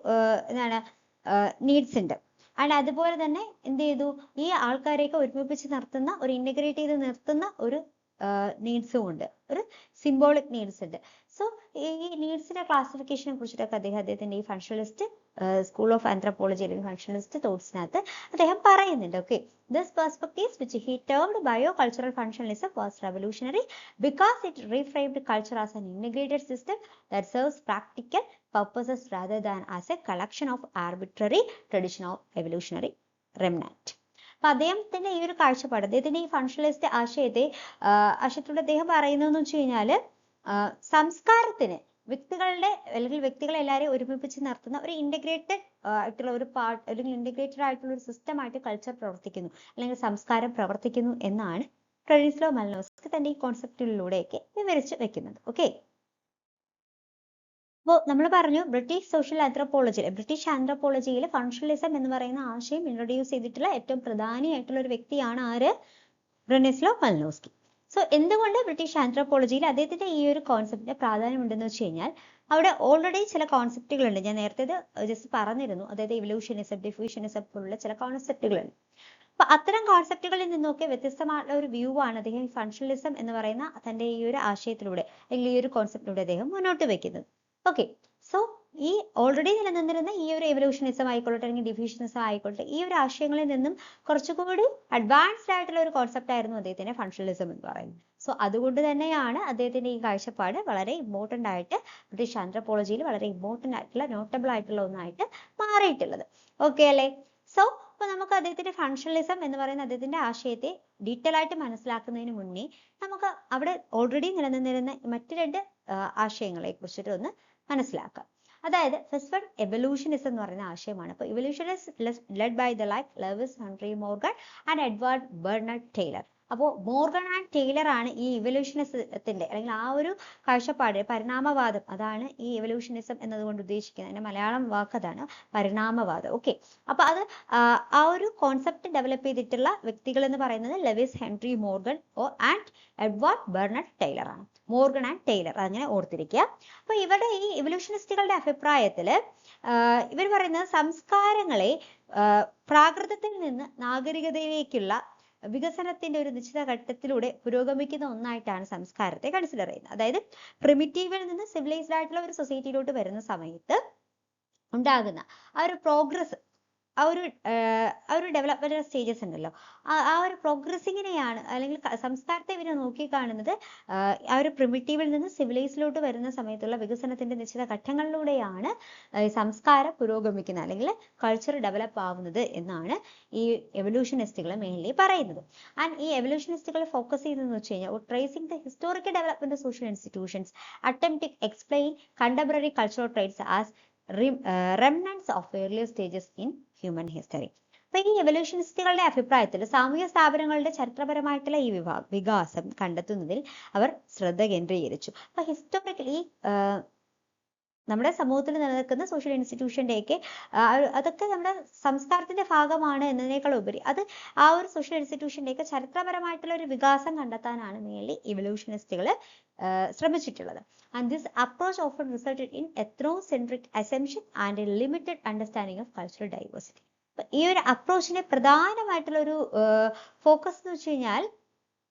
needs ഉണ്ട്. And അതുപോലെ തന്നെ എന്ത് ചെയ്തു, ഈ ആൾക്കാരെയൊക്കെ ഒരുമിപ്പിച്ച് നിർത്തുന്ന, ഒരു ഇന്റഗ്രേറ്റ് ചെയ്ത് നിർത്തുന്ന ഒരു നീഡ്സും ഉണ്ട്, ഒരു സിംബോളിക് നീഡ്സ് ഉണ്ട്. സോ ഈ നീഡ്സിന്റെ ക്ലാസിഫിക്കേഷനെ കുറിച്ചിട്ടൊക്കെ അദ്ദേഹത്തിന്റെ ഈ ഫങ്ഷണലിസ്റ്റ് സ്കൂൾ ഓഫ് ആന്ത്രപ്പോളജി അല്ലെങ്കിൽ ഫങ്ഷണലിസ്റ്റ് തോട്ട്സിനകത്ത് അദ്ദേഹം പറയുന്നുണ്ട്. Okay, this perspective which he termed biocultural functionalism was revolutionary because it reframed culture as an integrated system that serves practical purposes rather than as a collection of arbitrary tradition or evolutionary remnant. അപ്പൊ അദ്ദേഹത്തിന്റെ ഈ ഒരു കാഴ്ചപ്പാട്, അദ്ദേഹത്തിന്റെ ഈ functionalist ആശയത്തിലൂടെ അദ്ദേഹം പറയുന്നതെന്ന് വെച്ച് കഴിഞ്ഞാല് സംസ്കാരത്തിന് വ്യക്തികളെ എല്ലാവരെയും ഒരുമിപ്പിച്ച് നിർത്തുന്ന ഒരു ഇന്റഗ്രേറ്റഡ് ആയിട്ടുള്ള ഒരു പാർട്ട് അല്ലെങ്കിൽ ഇന്റഗ്രേറ്റഡ് ആയിട്ടുള്ള ഒരു സിസ്റ്റം ആയിട്ട് കൾച്ചർ പ്രവർത്തിക്കുന്നു അല്ലെങ്കിൽ സംസ്കാരം പ്രവർത്തിക്കുന്നു എന്നാണ് സ്റ്റെനിസ്ലാവ് മലിനോസ്കി തന്റെ ഈ കോൺസെപ്റ്റിലൂടെയൊക്കെ വിവരിച്ച് വെക്കുന്നത്. ഓക്കെ, അപ്പോൾ നമ്മൾ പറഞ്ഞു ബ്രിട്ടീഷ് ആന്ത്രപ്പോളജിയിൽ ഫങ്ഷണലിസം എന്ന് പറയുന്ന ആശയം ഇൻട്രൊഡ്യൂസ് ചെയ്തിട്ടുള്ള ഏറ്റവും പ്രധാനിയായിട്ടുള്ള ഒരു വ്യക്തിയാണ് ആര്? സ്റ്റെനിസ്ലാവ് മലിനോസ്കി. സോ എന്തുകൊണ്ട് ബ്രിട്ടീഷ് ആന്ത്രപ്പോളജിയിൽ അദ്ദേഹത്തിന്റെ ഈ ഒരു കോൺസെപ്റ്റിന് പ്രാധാന്യം ഉണ്ടെന്ന് വെച്ച് കഴിഞ്ഞാൽ, അവിടെ ഓൾറെഡി ചില കോൺസെപ്റ്റുകളുണ്ട്. ഞാൻ നേരത്തെ ജസ്റ്റ് പറഞ്ഞിരുന്നു, അതായത് ഇവല്യൂഷനിസം, ഡിഫ്യൂഷനിസം പോലുള്ള ചില കോൺസെപ്റ്റുകളുണ്ട്. അപ്പൊ അത്തരം കോൺസെപ്റ്റുകളിൽ നിന്നൊക്കെ വ്യത്യസ്തമായിട്ടുള്ള ഒരു വ്യൂ ആണ് അദ്ദേഹം ഫങ്ഷണലിസം എന്ന് പറയുന്ന തന്റെ ഈ ഒരു ആശയത്തിലൂടെ അല്ലെങ്കിൽ ഈ ഒരു കോൺസെപ്റ്റിലൂടെ അദ്ദേഹം മുന്നോട്ട് വെക്കുന്നത്. ഓക്കെ, സോ ഈ ഓൾറെഡി നിലനിന്നിരുന്ന ഈ ഒരു എവല്യൂഷനിസം ആയിക്കോട്ടെ അല്ലെങ്കിൽ ഡിഫ്യൂഷനിസം ആയിക്കോട്ടെ, ഈ ഒരു ആശയങ്ങളിൽ നിന്നും കുറച്ചുകൂടി അഡ്വാൻസ്ഡ് ആയിട്ടുള്ള ഒരു കോൺസെപ്റ്റ് ആയിരുന്നു അദ്ദേഹത്തിന്റെ ഫങ്ഷണലിസം എന്ന് പറയുന്നത്. സോ അതുകൊണ്ട് തന്നെയാണ് അദ്ദേഹത്തിന്റെ ഈ കാഴ്ചപ്പാട് വളരെ ഇമ്പോർട്ടന്റ് ആയിട്ട് ബ്രിട്ടീഷ് ആന്ത്രപ്പോളജിയിൽ വളരെ ഇമ്പോർട്ടന്റ് ആയിട്ടുള്ള നോട്ടബിൾ ആയിട്ടുള്ള ഒന്നായിട്ട് മാറിയിട്ടുള്ളത്. ഓക്കെ അല്ലേ? സോ അപ്പൊ നമുക്ക് അദ്ദേഹത്തിന്റെ ഫങ്ഷണലിസം എന്ന് പറയുന്ന അദ്ദേഹത്തിന്റെ ആശയത്തെ ഡീറ്റെയിൽ ആയിട്ട് മനസ്സിലാക്കുന്നതിന് മുന്നേ നമുക്ക് അവിടെ ഓൾറെഡി നിലനിന്നിരുന്ന മറ്റു രണ്ട് ആശയങ്ങളെ കുറിച്ചിട്ട് ഒന്ന് മനസ്സിലാക്കാം. അതായത് ഫസ്റ്റ് വൺ എവല്യൂഷനിസം എന്ന് പറയുന്ന ആശയമാണ്. അപ്പൊ evolution is led by the like Lewis Henry Morgan and Edward Burnett Tylor. അപ്പോൾ മോർഗൻ ആൻഡ് ടൈലർ ആണ് ഈ ഇവല്യൂഷനിസത്തിന്റെ അല്ലെങ്കിൽ ആ ഒരു കാഴ്ചപ്പാട്, പരിണാമവാദം, അതാണ് ഈ എവല്യൂഷനിസം എന്നതുകൊണ്ട് ഉദ്ദേശിക്കുന്നത്. അതിന്റെ മലയാളം വാക്ക് അതാണ്, പരിണാമവാദം. ഓക്കെ, അപ്പൊ അത് ആ ഒരു കോൺസെപ്റ്റ് ഡെവലപ്പ് ചെയ്തിട്ടുള്ള വ്യക്തികൾ എന്ന് പറയുന്നത് Lewis Henry Morgan and Edward Burnett Tylor ആണ്. മോർഗൻ ആൻഡ് ടൈലർ, അങ്ങനെ ഓർത്തിരിക്കുക. അപ്പൊ ഇവിടെ ഈ എവല്യൂഷനിസ്റ്റുകളുടെ അഭിപ്രായത്തില് ഇവർ പറയുന്നത് സംസ്കാരങ്ങളെ പ്രാകൃതത്തിൽ നിന്ന് നാഗരികതയിലേക്കുള്ള വികസനത്തിന്റെ ഒരു നിശ്ചിത ഘട്ടത്തിലൂടെ പുരോഗമിക്കുന്ന ഒന്നായിട്ടാണ് സംസ്കാരത്തെ കൺസിഡർ ചെയ്യുന്നത്. അതായത് പ്രിമിറ്റീവിൽ നിന്ന് സിവിലൈസ്ഡ് ആയിട്ടുള്ള ഒരു സൊസൈറ്റിയിലോട്ട് വരുന്ന സമയത്ത് ഉണ്ടാകുന്ന ആ ഒരു പ്രോഗ്രസ്, ആ ഒരു ഡെവലപ്മെന്റ് സ്റ്റേജസ് ഉണ്ടല്ലോ, ആ ഒരു പ്രോഗ്രസിങ്ങിനെയാണ് അല്ലെങ്കിൽ സംസ്കാരത്തെ ഇവരെ നോക്കിക്കാണുന്നത് ആ ഒരു പ്രിമിറ്റീവിൽ നിന്ന് സിവിലൈസിലോട്ട് വരുന്ന സമയത്തുള്ള വികസനത്തിന്റെ നിശ്ചിത ഘട്ടങ്ങളിലൂടെയാണ് സംസ്കാരം പുരോഗമിക്കുന്നത് അല്ലെങ്കിൽ കൾച്ചർ ഡെവലപ്പ് ആവുന്നത് എന്നാണ് ഈ എവല്യൂഷനിസ്റ്റുകൾ മെയിൻലി പറയുന്നത്. ആൻഡ് ഈ എവല്യൂഷനിസ്റ്റുകൾ ഫോക്കസ് ചെയ്യുന്നതെന്ന് വെച്ച് കഴിഞ്ഞാൽ tracing the historical development of social institutions, attempt to explain contemporary cultural traits as remnants of earlier stages in human history. അപ്പൊ ഈ എവല്യൂഷനിസ്റ്റുകളുടെ അഭിപ്രായത്തിൽ സാമൂഹ്യ സ്ഥാപനങ്ങളുടെ ചരിത്രപരമായിട്ടുള്ള ഈ വികാസം കണ്ടെത്തുന്നതിൽ അവർ ശ്രദ്ധ കേന്ദ്രീകരിച്ചു. അപ്പൊ ഹിസ്റ്റോറിക്കലി നമ്മുടെ സമൂഹത്തിൽ നിലനിൽക്കുന്ന സോഷ്യൽ ഇൻസ്റ്റിറ്റ്യൂഷൻ്റെയൊക്കെ അതൊക്കെ നമ്മുടെ സംസ്കാരത്തിന്റെ ഭാഗമാണ് എന്നതിനേക്കാൾ ഉപരി അത് ആ ഒരു സോഷ്യൽ ഇൻസ്റ്റിറ്റ്യൂഷൻ്റെയൊക്കെ ചരിത്രപരമായിട്ടുള്ള ഒരു വികാസം കണ്ടെത്താനാണ് mainly എവല്യൂഷനിസ്റ്റുകൾ ശ്രമിച്ചിട്ടുള്ളത്. And this approach often resulted in ethnocentric assumption and a limited understanding of cultural diversity. ഈ ഒരു അപ്രോച്ചിനെ പ്രധാനമായിട്ടുള്ള ഒരു ഫോക്കസ് എന്ന് വെച്ച് കഴിഞ്ഞാൽ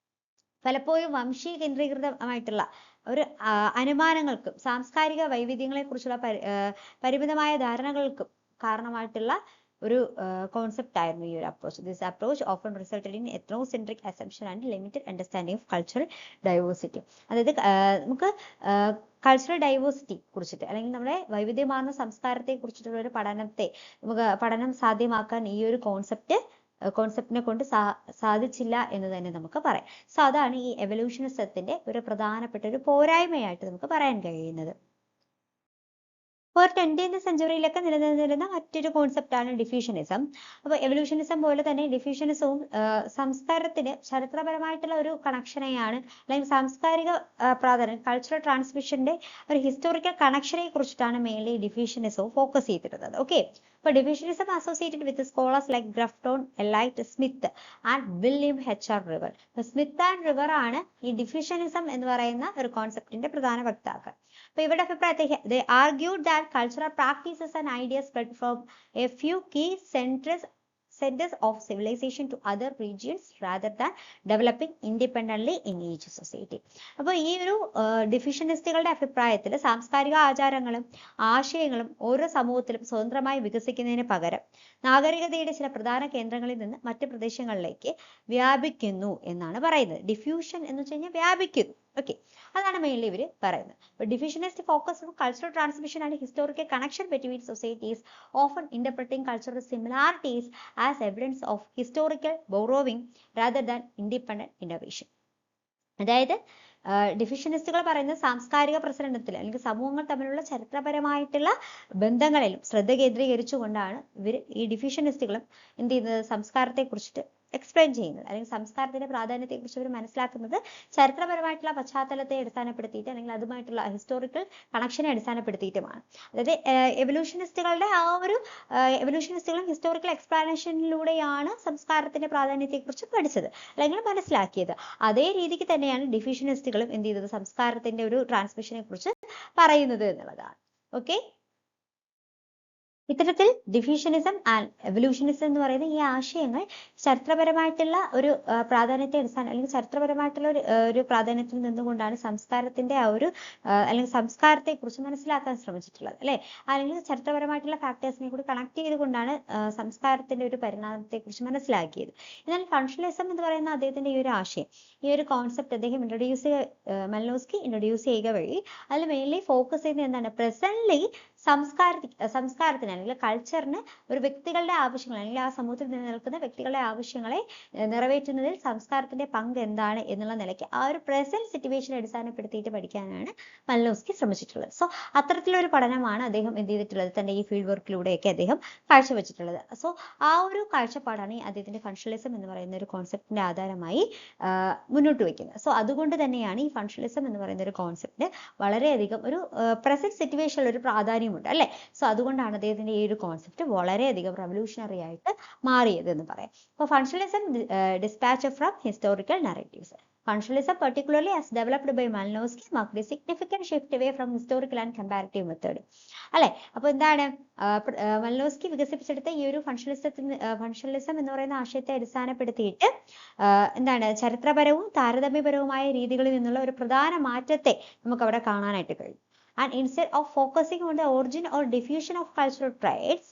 പലപ്പോഴും വംശീയ കേന്ദ്രീകൃതമായിട്ടുള്ള ഒരു അനുമാനങ്ങൾക്കും സാംസ്കാരിക വൈവിധ്യങ്ങളെ കുറിച്ചുള്ള പരിമിതമായ ധാരണകൾക്കും കാരണമായിട്ടുള്ള ഒരു കോൺസെപ്റ്റ് ആയിരുന്നു ഈ ഒരു approach. This approach often resulted in ethnocentric assumption and limited understanding of cultural diversity. അതായത് നമുക്ക് കൾച്ചറൽ ഡൈവേഴ്സിറ്റി കുറിച്ചിട്ട് അല്ലെങ്കിൽ നമ്മുടെ വൈവിധ്യമാർന്ന സംസ്കാരത്തെ കുറിച്ചിട്ടുള്ള ഒരു പഠനം സാധ്യമാക്കാൻ ഈ ഒരു കോൺസെപ്റ്റിനെ കൊണ്ട് സാധിച്ചില്ല എന്ന് തന്നെ നമുക്ക് പറയാം. സോ അതാണ് ഈ എവല്യൂഷനിസത്തിന്റെ ഒരു പ്രധാനപ്പെട്ട ഒരു പോരായ്മയായിട്ട് നമുക്ക് പറയാൻ കഴിയുന്നത്. ഇപ്പോൾ 20th സെഞ്ചുറിയിലൊക്കെ നിലനിന്നിരുന്ന മറ്റൊരു കോൺസെപ്റ്റാണ് ഡിഫ്യൂഷനിസം. അപ്പോൾ എവല്യൂഷനിസം പോലെ തന്നെ ഡിഫ്യൂഷനിസവും സംസ്കാരത്തിന് ചരിത്രപരമായിട്ടുള്ള ഒരു കണക്ഷനെയാണ് അല്ലെങ്കിൽ സാംസ്കാരിക പ്രാധാന്യം കൾച്ചറൽ ട്രാൻസ്മിഷന്റെ ഒരു ഹിസ്റ്റോറിക്കൽ കണക്ഷനെ കുറിച്ചിട്ടാണ് മെയിൻലി ഡിഫ്യൂഷനിസവും ഫോക്കസ് ചെയ്തിരുന്നത്. ഓക്കെ, അപ്പോൾ ഡിഫ്യൂഷനിസം associated with scholars like Grafton, Elliot, Smith and William H R. River. Smith and River ആണ് ഈ ഡിഫ്യൂഷനിസം എന്ന് പറയുന്ന ഒരു കോൺസെപ്റ്റിന്റെ പ്രധാന വക്താക്കൾ. അപ്പോൾ ഇവരുടെ അഭിപ്രായത്തിൽ they argued that cultural practices and ideas spread from a few key centers of civilization to other regions rather than developing independently in each society. അപ്പോൾ ഈ ഒരു ഡിഫ്യൂഷനിസ്റ്റുകളുടെ അഭിപ്രായത്തിൽ സാംസ്കാരിക ആചാരങ്ങളും ആശയങ്ങളും ഓരോ സമൂഹത്തിലും സ്വതന്ത്രമായി വികസിക്കുന്നതിന് പകരം നാഗരികതയുടെ ചില പ്രധാന കേന്ദ്രങ്ങളിൽ നിന്ന് മറ്റ് പ്രദേശങ്ങളിലേക്ക് വ്യാപിക്കുന്നു എന്നാണ് പറയുന്നത്. ഡിഫ്യൂഷൻ എന്ന് വെച്ച് കഴിഞ്ഞാൽ വ്യാപിക്കുന്നു. ഓക്കെ, അതാണ് മെയിൻലി ഇവർ പറയുന്നത്. Diffusionist focus on cultural transmission and historical connection between societies, often interpreting cultural similarities as evidence of historical borrowing rather than independent innovation. അതായത് ഡിഫ്യൂഷനിസ്റ്റുകൾ പറയുന്നത് സാംസ്കാരിക പ്രസരണത്തിൽ അല്ലെങ്കിൽ സമൂഹങ്ങൾ തമ്മിലുള്ള ചരിത്രപരമായിട്ടുള്ള ബന്ധങ്ങളിലും ശ്രദ്ധ കേന്ദ്രീകരിച്ചുകൊണ്ടാണ് ഇവർ ഈ ഡിഫ്യൂഷനിസ്റ്റുകളും എന്ത് ചെയ്യുന്നത് സംസ്കാരത്തെ കുറിച്ചിട്ട് എക്സ്പ്ലെയിൻ ചെയ്യുന്നത് അല്ലെങ്കിൽ സംസ്കാരത്തിന്റെ പ്രാധാന്യത്തെ കുറിച്ച് അവർ മനസ്സിലാക്കുന്നത് ചരിത്രപരമായിട്ടുള്ള പശ്ചാത്തലത്തെ അടിസ്ഥാനപ്പെടുത്തിയിട്ട് അല്ലെങ്കിൽ അതുമായിട്ടുള്ള ഹിസ്റ്റോറിക്കൽ കണക്ഷനെ അടിസ്ഥാനപ്പെടുത്തിയിട്ടുമാണ്. അതായത് എവല്യൂഷനിസ്റ്റുകളും ഹിസ്റ്റോറിക്കൽ എക്സ്പ്ലാനേഷനിലൂടെയാണ് സംസ്കാരത്തിന്റെ പ്രാധാന്യത്തെ കുറിച്ച് പഠിച്ചത് അല്ലെങ്കിൽ മനസ്സിലാക്കിയത്. അതേ രീതിക്ക് തന്നെയാണ് ഡിഫ്യൂഷനിസ്റ്റുകളും എന്ത് ചെയ്തത് സംസ്കാരത്തിന്റെ ഒരു ട്രാൻസ്മിഷനെ കുറിച്ച് പറയുന്നത് എന്നുള്ളതാണ്. ഓക്കെ, ഇത്തരത്തിൽ ഡിഫ്യൂഷനിസം ആൻഡ് എവല്യൂഷനിസം എന്ന് പറയുന്ന ഈ ആശയങ്ങൾ ചരിത്രപരമായിട്ടുള്ള ഒരു പ്രാധാന്യത്തെ അല്ലെങ്കിൽ ചരിത്രപരമായിട്ടുള്ള ഒരു പ്രാധാന്യത്തിൽ നിന്നുകൊണ്ടാണ് സംസ്കാരത്തിന്റെ ആ ഒരു അല്ലെങ്കിൽ സംസ്കാരത്തെ കുറിച്ച് മനസ്സിലാക്കാൻ ശ്രമിച്ചിട്ടുള്ളത് അല്ലെ, അല്ലെങ്കിൽ ചരിത്രപരമായിട്ടുള്ള ഫാക്ടേഴ്സിനെ കൂടി കണക്ട് ചെയ്തുകൊണ്ടാണ് സംസ്കാരത്തിന്റെ ഒരു പരിണാമത്തെ കുറിച്ച് മനസ്സിലാക്കിയത്. എന്നാൽ ഫങ്ഷണലിസം എന്ന് പറയുന്ന അദ്ദേഹത്തിന്റെ ഈ ഒരു ആശയം, ഈ ഒരു കോൺസെപ്റ്റ് അദ്ദേഹം മലിനോസ്കി ഇൻട്രൊഡ്യൂസ് ചെയ്യുക വഴി അതിൽ മെയിൻലി ഫോക്കസ് ചെയ്യുന്നത് എന്താണ്, പ്രസന്റ്ലി സംസ്കാരത്തിന് അല്ലെങ്കിൽ കൾച്ചറിന് ഒരു വ്യക്തികളുടെ ആവശ്യങ്ങൾ അല്ലെങ്കിൽ ആ സമൂഹത്തിൽ നിലനിൽക്കുന്ന വ്യക്തികളുടെ ആവശ്യങ്ങളെ നിറവേറ്റുന്നതിൽ സംസ്കാരത്തിന്റെ പങ്ക് എന്താണ് എന്നുള്ള നിലയ്ക്ക് ആ ഒരു പ്രസന്റ് സിറ്റുവേഷനെ അടിസ്ഥാനപ്പെടുത്തിയിട്ട് പഠിക്കാനാണ് മലിനോസ്കി ശ്രമിച്ചിട്ടുള്ളത്. സോ അത്തരത്തിലൊരു പഠനമാണ് അദ്ദേഹം എന്ത് ചെയ്തിട്ടുള്ളത് തന്റെ ഈ ഫീൽഡ് വർക്കിലൂടെയൊക്കെ അദ്ദേഹം കാഴ്ചവെച്ചിട്ടുള്ളത്. സോ ആ ഒരു കാഴ്ചപ്പാടാണ് ഈ അദ്ദേഹത്തിന്റെ ഫങ്ഷണലിസം എന്ന് പറയുന്ന ഒരു കോൺസെപ്റ്റിന്റെ ആധാരമായി മുന്നോട്ട് വയ്ക്കുന്നത്. സോ അതുകൊണ്ട് തന്നെയാണ് ഈ ഫങ്ഷണലിസം എന്ന് പറയുന്ന ഒരു കോൺസെപ്റ്റ് വളരെയധികം ഒരു പ്രസന്റ് സിറ്റുവേഷനിൽ ഒരു പ്രാധാന്യമുണ്ട് അല്ലെ. സോ അതുകൊണ്ടാണ് അദ്ദേഹത്തിന്റെ ഈ ഒരു കോൺസെപ്റ്റ് വളരെയധികം റെവല്യൂഷണറി ആയിട്ട് മാറിയത് എന്ന് പറയാം. അപ്പോൾ functionalism dispatch from historical narratives. Functionalism, particularly as developed by Malinowski, marked a significant shift away from historical and comparative method. അല്ലെ, അപ്പൊ എന്താണ് മലിനോസ്കി വികസിപ്പിച്ചെടുത്ത ഈ ഒരു ഫങ്ഷണലിസം എന്ന് പറയുന്ന ആശയത്തെ അടിസ്ഥാനപ്പെടുത്തിയിട്ട് എന്താണ് ചരിത്രപരവും താരതമ്യപരവുമായ രീതികളിൽ നിന്നുള്ള ഒരു പ്രധാന മാറ്റത്തെ നമുക്ക് അവിടെ കാണാനായിട്ട് കഴിയും. And instead of focusing on the origin or diffusion of cultural traits,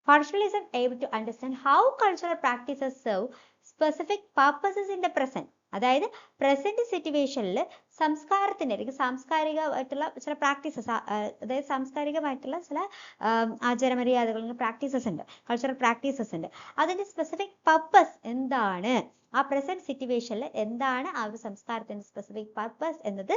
functionalism able to understand how cultural practices serve specific purposes in the present. അതായത് പ്രസന്റ് സിറ്റുവേഷനിൽ സംസ്കാരത്തിന്റെ അല്ലെങ്കിൽ സാംസ്കാരികമായിട്ടുള്ള ചില പ്രാക്ടീസസ്, അതായത് സാംസ്കാരികമായിട്ടുള്ള ചില ആചാരമര്യാദകൾ, പ്രാക്ടീസസ് ഉണ്ട്, കൾച്ചറൽ പ്രാക്ടീസസ് ഉണ്ട്. അതിന്റെ സ്പെസിഫിക് പർപ്പസ് എന്താണ്, ആ പ്രസന്റ് സിറ്റുവേഷനിൽ എന്താണ് ആ ഒരു സംസ്കാരത്തിന്റെ സ്പെസിഫിക് പർപ്പസ് എന്നത്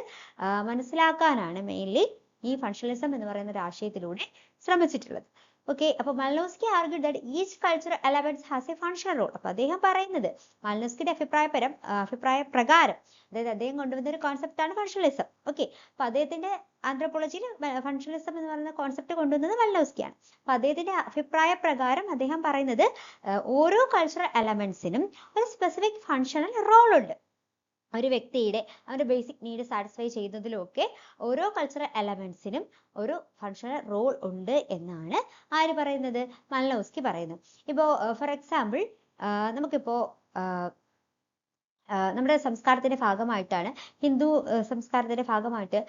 മനസ്സിലാക്കാനാണ് മെയിൻലി ഈ ഫങ്ഷണലിസം എന്ന് പറയുന്ന ഒരു ആശയത്തിലൂടെ ശ്രമിച്ചിട്ടുള്ളത്. ഓക്കെ, അപ്പൊ Malinowski argued that each cultural element has a functional role. അപ്പൊ അദ്ദേഹം പറയുന്നത് Malinowskiയുടെ അഭിപ്രായ പ്രകാരം, അതായത് അദ്ദേഹം കൊണ്ടുവന്ന ഒരു കോൺസെപ്റ്റ് ആണ് ഫങ്ഷണലിസം. ഓക്കെ, അപ്പൊ അദ്ദേഹത്തിന്റെ ആന്ത്രോപോളജിയിൽ ഫങ്ഷണലിസം എന്ന് പറയുന്ന കോൺസെപ്റ്റ് കൊണ്ടുവന്നത് Malinowski ആണ്. അപ്പൊ അദ്ദേഹത്തിന്റെ അഭിപ്രായ പ്രകാരം അദ്ദേഹം പറയുന്നത് ഓരോ കൾച്ചറൽ എലമെന്റ്സിനും ഒരു സ്പെസിഫിക് ഫങ്ഷണൽ റോൾ ഉണ്ട്. ഒരു വ്യക്തിയുടെ അവരുടെ ബേസിക് നീഡ് സാറ്റിസ്ഫൈ ചെയ്യുന്നതിലൊക്കെ ഓരോ കൾച്ചറൽ എലമെന്റ്സിനും ഒരു ഫങ്ഷണൽ റോൾ ഉണ്ട് എന്നാണ് ആര് പറയുന്നത്, Malinowski പറയുന്നത്. ഇപ്പോ ഫോർ എക്സാമ്പിൾ നമുക്കിപ്പോ നമ്മുടെ സംസ്കാരത്തിന്റെ ഭാഗമായിട്ടാണ്, ഹിന്ദു സംസ്കാരത്തിന്റെ ഭാഗമായിട്ട്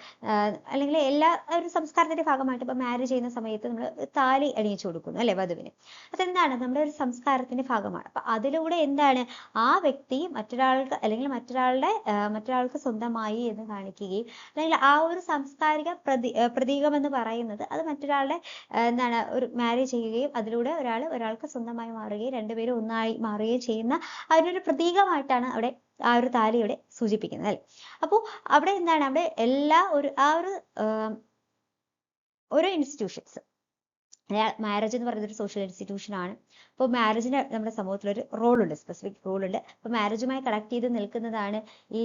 അല്ലെങ്കിൽ എല്ലാ ഒരു സംസ്കാരത്തിന്റെ ഭാഗമായിട്ട് ഇപ്പൊ മാരേജ് ചെയ്യുന്ന സമയത്ത് നമ്മൾ താലി അണിയിച്ചു കൊടുക്കുന്നു അല്ലെ വധുവിന്. അതെന്താണ്, നമ്മുടെ ഒരു സംസ്കാരത്തിന്റെ ഭാഗമാണ്. അപ്പൊ അതിലൂടെ എന്താണ് ആ വ്യക്തി മറ്റൊരാൾക്ക് അല്ലെങ്കിൽ മറ്റൊരാൾക്ക് സ്വന്തമായി എന്ന് കാണിക്കുകയും, അല്ലെങ്കിൽ ആ ഒരു സാംസ്കാരിക പ്രതീകം എന്ന് പറയുന്നത് അത് മറ്റൊരാളുടെ എന്താണ് ഒരു മാരേജ് ചെയ്യുകയും അതിലൂടെ ഒരാൾക്ക് സ്വന്തമായി മാറുകയും രണ്ടുപേരും ഒന്നായി മാറുകയും ചെയ്യുന്ന അതിനൊരു പ്രതീകമായിട്ടാണ് അവിടെ ആ ഒരു താലിയുടെ സൂചിപ്പിക്കുന്നത് അല്ലെ. അപ്പോ അവിടെ എന്താണ്, അവിടെ എല്ലാ ഒരു ഇൻസ്റ്റിറ്റ്യൂഷൻസ്, മാരേജ് എന്ന് പറയുന്നത് ഒരു സോഷ്യൽ ഇൻസ്റ്റിറ്റ്യൂഷൻ ആണ്. അപ്പോൾ മാരേജിന് നമ്മുടെ സമൂഹത്തിൽ ഒരു റോളുണ്ട്, സ്പെസിഫിക് റോളുണ്ട്. അപ്പോൾ മാരേജുമായി കണക്ട് ചെയ്ത് നിൽക്കുന്നതാണ് ഈ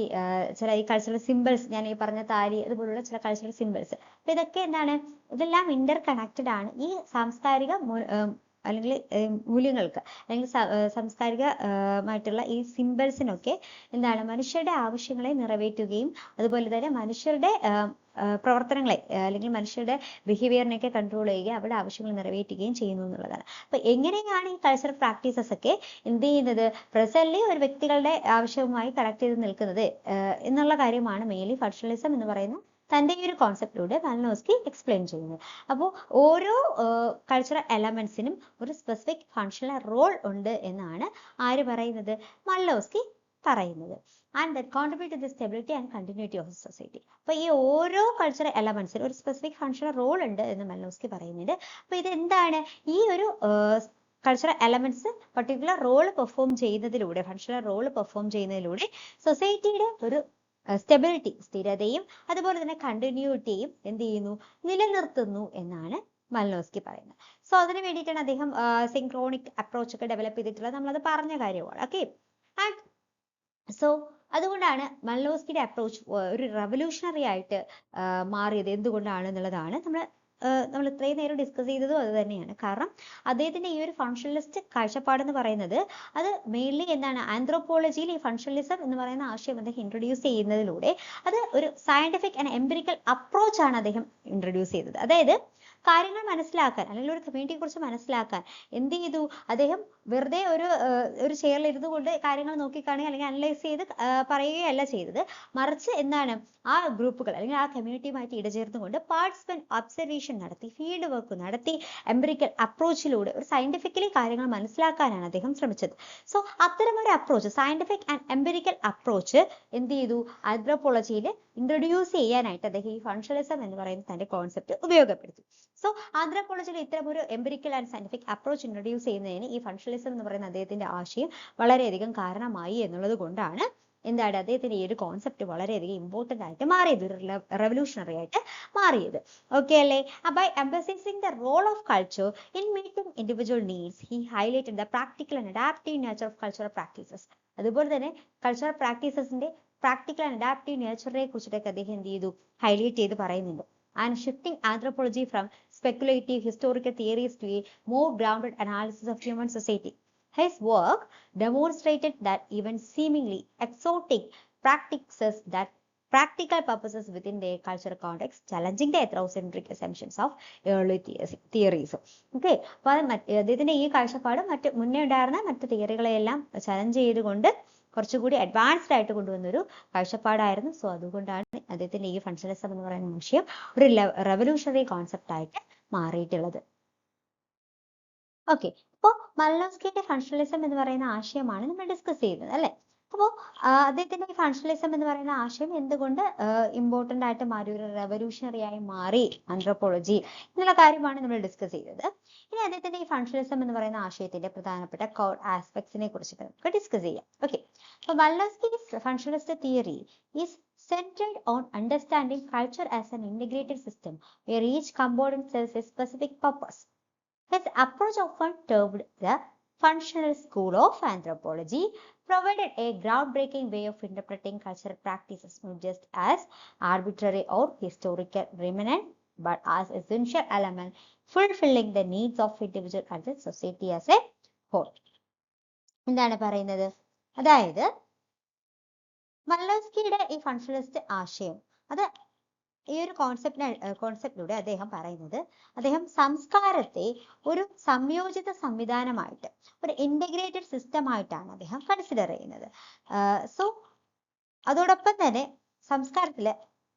കൾച്ചറൽ സിമ്പിൾസ്, ഞാൻ ഈ പറഞ്ഞ താലി അതുപോലുള്ള ചില കൾച്ചറൽ സിമ്പിൾസ്. അപ്പൊ ഇതൊക്കെ എന്താണ്, ഇതെല്ലാം ഇന്റർ കണക്റ്റഡ് ആണ് ഈ സാംസ്കാരിക അല്ലെങ്കിൽ മൂല്യങ്ങൾക്ക് അല്ലെങ്കിൽ സാംസ്കാരികമായിട്ടുള്ള ഈ സിമ്പിൾസിനൊക്കെ എന്താണ് മനുഷ്യരുടെ ആവശ്യങ്ങളെ നിറവേറ്റുകയും അതുപോലെ തന്നെ മനുഷ്യരുടെ പ്രവർത്തനങ്ങളെ അല്ലെങ്കിൽ മനുഷ്യരുടെ ബിഹേവിയറിനെയൊക്കെ കൺട്രോൾ ചെയ്യുകയും അവരുടെ ആവശ്യങ്ങൾ നിറവേറ്റുകയും ചെയ്യുന്നു എന്നുള്ളതാണ്. അപ്പൊ എങ്ങനെയാണ് ഈ കൾച്ചറൽ പ്രാക്ടീസസ് ഒക്കെ എന്ത് ചെയ്യുന്നത്, പ്രസന്റ്ലി ഒരു വ്യക്തികളുടെ ആവശ്യവുമായി കണക്ട് ചെയ്ത് നിൽക്കുന്നത് എന്നുള്ള കാര്യമാണ് മെയിൻലി ഫങ്ഷണലിസം എന്ന് പറയുന്ന തന്റെ ഈ ഒരു കോൺസെപ്റ്റിലൂടെ Malinowski എക്സ്പ്ലെയിൻ ചെയ്യുന്നത്. അപ്പോൾ ഓരോ കൾച്ചറൽ എലമെന്റ്സിനും ഒരു സ്പെസിഫിക് ഫങ്ഷണൽ റോൾ ഉണ്ട് എന്നാണ് ആര് പറയുന്നത്, Malinowski പറയുന്നത്. And that contribute to the stability and continuity of society. അപ്പൊ ഈ ഓരോ കൾച്ചറൽ എലമെന്റ്സിനും ഒരു സ്പെസിഫിക് ഫങ്ഷണൽ റോൾ ഉണ്ട് എന്ന് Malinowski പറയുന്നുണ്ട്. അപ്പൊ ഇത് എന്താണ്, ഈ ഒരു cultural elements particular role perform ചെയ്യുന്നതിലൂടെ, ഫങ്ഷണൽ റോൾ പെർഫോം ചെയ്യുന്നതിലൂടെ സൊസൈറ്റിയുടെ ഒരു സ്റ്റെബിലിറ്റി, സ്ഥിരതയും അതുപോലെ തന്നെ കണ്ടിന്യൂറ്റിയും എന്ത് ചെയ്യുന്നു, നിലനിർത്തുന്നു എന്നാണ് Malinowski പറയുന്നത്. സോ അതിന് വേണ്ടിയിട്ടാണ് അദ്ദേഹം സിൻക്രോണിക് അപ്രോച്ച് ഒക്കെ ഡെവലപ്പ് ചെയ്തിട്ടുള്ളത്, നമ്മളത് പറഞ്ഞ കാര്യമാണ്. ഓക്കെ, ആൻഡ് സോ അതുകൊണ്ടാണ് Malinowskiയുടെ അപ്രോച്ച് ഒരു റെവല്യൂഷണറി ആയിട്ട് മാറിയത് എന്തുകൊണ്ടാണ് എന്നുള്ളതാണ് നമ്മൾ ഇത്രയും നേരം ഡിസ്കസ് ചെയ്തതും അത് തന്നെയാണ്. കാരണം അദ്ദേഹത്തിന്റെ ഈ ഒരു ഫങ്ഷണലിസ്റ്റ് കാഴ്ചപ്പാടെന്ന് പറയുന്നത് അത് മെയിൻലി എന്താണ്, ആന്ത്രോപോളജിയിൽ ഈ ഫങ്ഷണലിസം എന്ന് പറയുന്ന ആശയം അദ്ദേഹം ഇൻട്രൊഡ്യൂസ് ചെയ്യുന്നതിലൂടെ അത് ഒരു സയന്റിഫിക് ആൻഡ് എംപിറിക്കൽ അപ്രോച്ച് ആണ് അദ്ദേഹം ഇൻട്രൊഡ്യൂസ് ചെയ്തത്. അതായത് കാര്യങ്ങൾ മനസ്സിലാക്കാൻ അല്ലെങ്കിൽ ഒരു കമ്മ്യൂണിറ്റിയെ കുറിച്ച് മനസ്സിലാക്കാൻ എന്ത് ചെയ്തു, അദ്ദേഹം വെറുതെ ഒരു ചെയറിൽ ഇരുന്നു കൊണ്ട് കാര്യങ്ങൾ നോക്കിക്കാണുക അല്ലെങ്കിൽ അനലൈസ് ചെയ്ത് പറയുകയല്ല ചെയ്തത്, മറിച്ച് എന്താണ് ആ ഗ്രൂപ്പുകൾ അല്ലെങ്കിൽ ആ കമ്മ്യൂണിറ്റിയുമായിട്ട് ഇടചേർന്നുകൊണ്ട് പാർട്ടിസിപ്പന്റ് ഒബ്സർവേഷൻ നടത്തി, ഫീൽഡ് വർക്ക് നടത്തി, എംപിറിക്കൽ അപ്രോച്ചിലൂടെ ഒരു സയന്റിഫിക്കലി കാര്യങ്ങൾ മനസ്സിലാക്കാനാണ് അദ്ദേഹം ശ്രമിച്ചത്. സോ അത്തരമൊരു approach, scientific and empirical approach എന്ത് ചെയ്തു, ആന്ത്രോപോളജിയിൽ ഇൻട്രൊഡ്യൂസ് ചെയ്യാനായിട്ട് അദ്ദേഹം ഈ ഫങ്ഷണലിസം എന്ന് പറയുന്ന തന്റെ കോൺസെപ്റ്റ് ഉപയോഗപ്പെടുത്തി. സോ ആന്ത്രോപോളജിയിൽ ഇത്തരം ഒരു empirical and scientific approach introduce ചെയ്യുന്നതിന് ഈ ഫങ്ഷണലിസം എന്ന് പറയുന്ന അദ്ദേഹത്തിന്റെ ആശയം വളരെയധികം കാരണമായി എന്നുള്ളത് കൊണ്ടാണ് എന്താണ് അദ്ദേഹത്തിന്റെ ഈ ഒരു കോൺസെപ്റ്റ് വളരെയധികം ഇമ്പോർട്ടന്റ് ആയിട്ട് മാറിയത്, റെവല്യൂഷണറി ആയിട്ട് മാറിയത്. ഓക്കെ അല്ലേ? By emphasizing the role of culture in meeting individual needs, he highlighted the practical and adaptive nature of cultural practices. അതുപോലെ തന്നെ കൾച്ചറൽ പ്രാക്ടീസസിന്റെ പ്രാക്ടിക്കൽ ആൻഡ് അഡാപ്റ്റീവ് നേച്ചറിനെ കുറിച്ചിട്ടൊക്കെ അദ്ദേഹം എന്ത് ചെയ്തു, ഹൈലൈറ്റ് ചെയ്ത് പറയുന്നുണ്ട്. And shifting anthropology from speculative historical theories to a more grounded analysis of human society. His work demonstrated that even seemingly exotic practices that practical purposes within their cultural context, challenging the ethnocentric assumptions of early theories. Okay, അപ്പോൾ അദ്ദേഹത്തിന്റെ ഈ കാഴ്ചപ്പാട് മറ്റ് മുന്നേ ഉണ്ടായിരുന്ന മറ്റ് തിയറികളെല്ലാം challenge ചെയ്തുകൊണ്ട് കുറച്ചുകൂടി അഡ്വാൻസ്ഡ് ആയിട്ട് കൊണ്ടുവന്നൊരു കാഴ്ചപ്പാടായിരുന്നു. സോ അതുകൊണ്ടാണ് അദ്ദേഹത്തിന്റെ ഈ ഫങ്ഷണലിസം എന്ന് പറയുന്ന വിഷയം ഒരു റെവല്യൂഷണറി കോൺസെപ്റ്റ് ആയിട്ട് മാറിയിട്ടുള്ളത്. ഓക്കെ, അപ്പോൾ മലിനോസ്കിയുടെ ഫങ്ഷണലിസം എന്ന് പറയുന്ന ആശയമാണ് നമ്മൾ ഡിസ്കസ് ചെയ്യുന്നത് അല്ലെ. അപ്പോൾ അദ്ദേഹത്തിന്റെ ഈ ഫങ്ഷണലിസം എന്ന് പറയുന്ന ആശയം എന്തുകൊണ്ട് ഇമ്പോർട്ടന്റ് ആയിട്ട് മാറി, ഒരു റെവല്യൂഷണറി ആയി മാറി ആന്ത്രോപോളജി എന്നുള്ള കാര്യമാണ് നമ്മൾ ഡിസ്കസ് ചെയ്തത്. ഇനി അദ്ദേഹത്തിന്റെ ഈ ഫങ്ഷണലിസം എന്ന് പറയുന്ന ആശയത്തിന്റെ പ്രധാനപ്പെട്ട കോർ ആസ്പെക്ട്സിനെ കുറിച്ചിട്ട് നമുക്ക് ഡിസ്കസ് ചെയ്യാം. ഓക്കെ, അപ്പോൾ മലിനോസ്കി's functionalist theory is centered on understanding culture as an integrated system where each component serves a specific purpose. His approach, often termed the functional school of anthropology, provided a groundbreaking way of interpreting cultural practices not just as arbitrary or historical remnant, but as essential element fulfilling the needs of individual and the society as a whole. എന്താണ് പറയുന്നത്? അതായത് മലിനോസ്കിയുടെ ഈ functionalist ആശയം, അത് ഈ ഒരു കോൺസെപ്റ്റിലൂടെ അദ്ദേഹം പറയുന്നത്, അദ്ദേഹം സംസ്കാരത്തെ ഒരു സംയോജിത സംവിധാനമായിട്ട്, ഒരു ഇന്റഗ്രേറ്റഡ് സിസ്റ്റം ആയിട്ടാണ് അദ്ദേഹം കൺസിഡർ ചെയ്യുന്നത്. സോ അതോടൊപ്പം തന്നെ സംസ്കാരത്തിലെ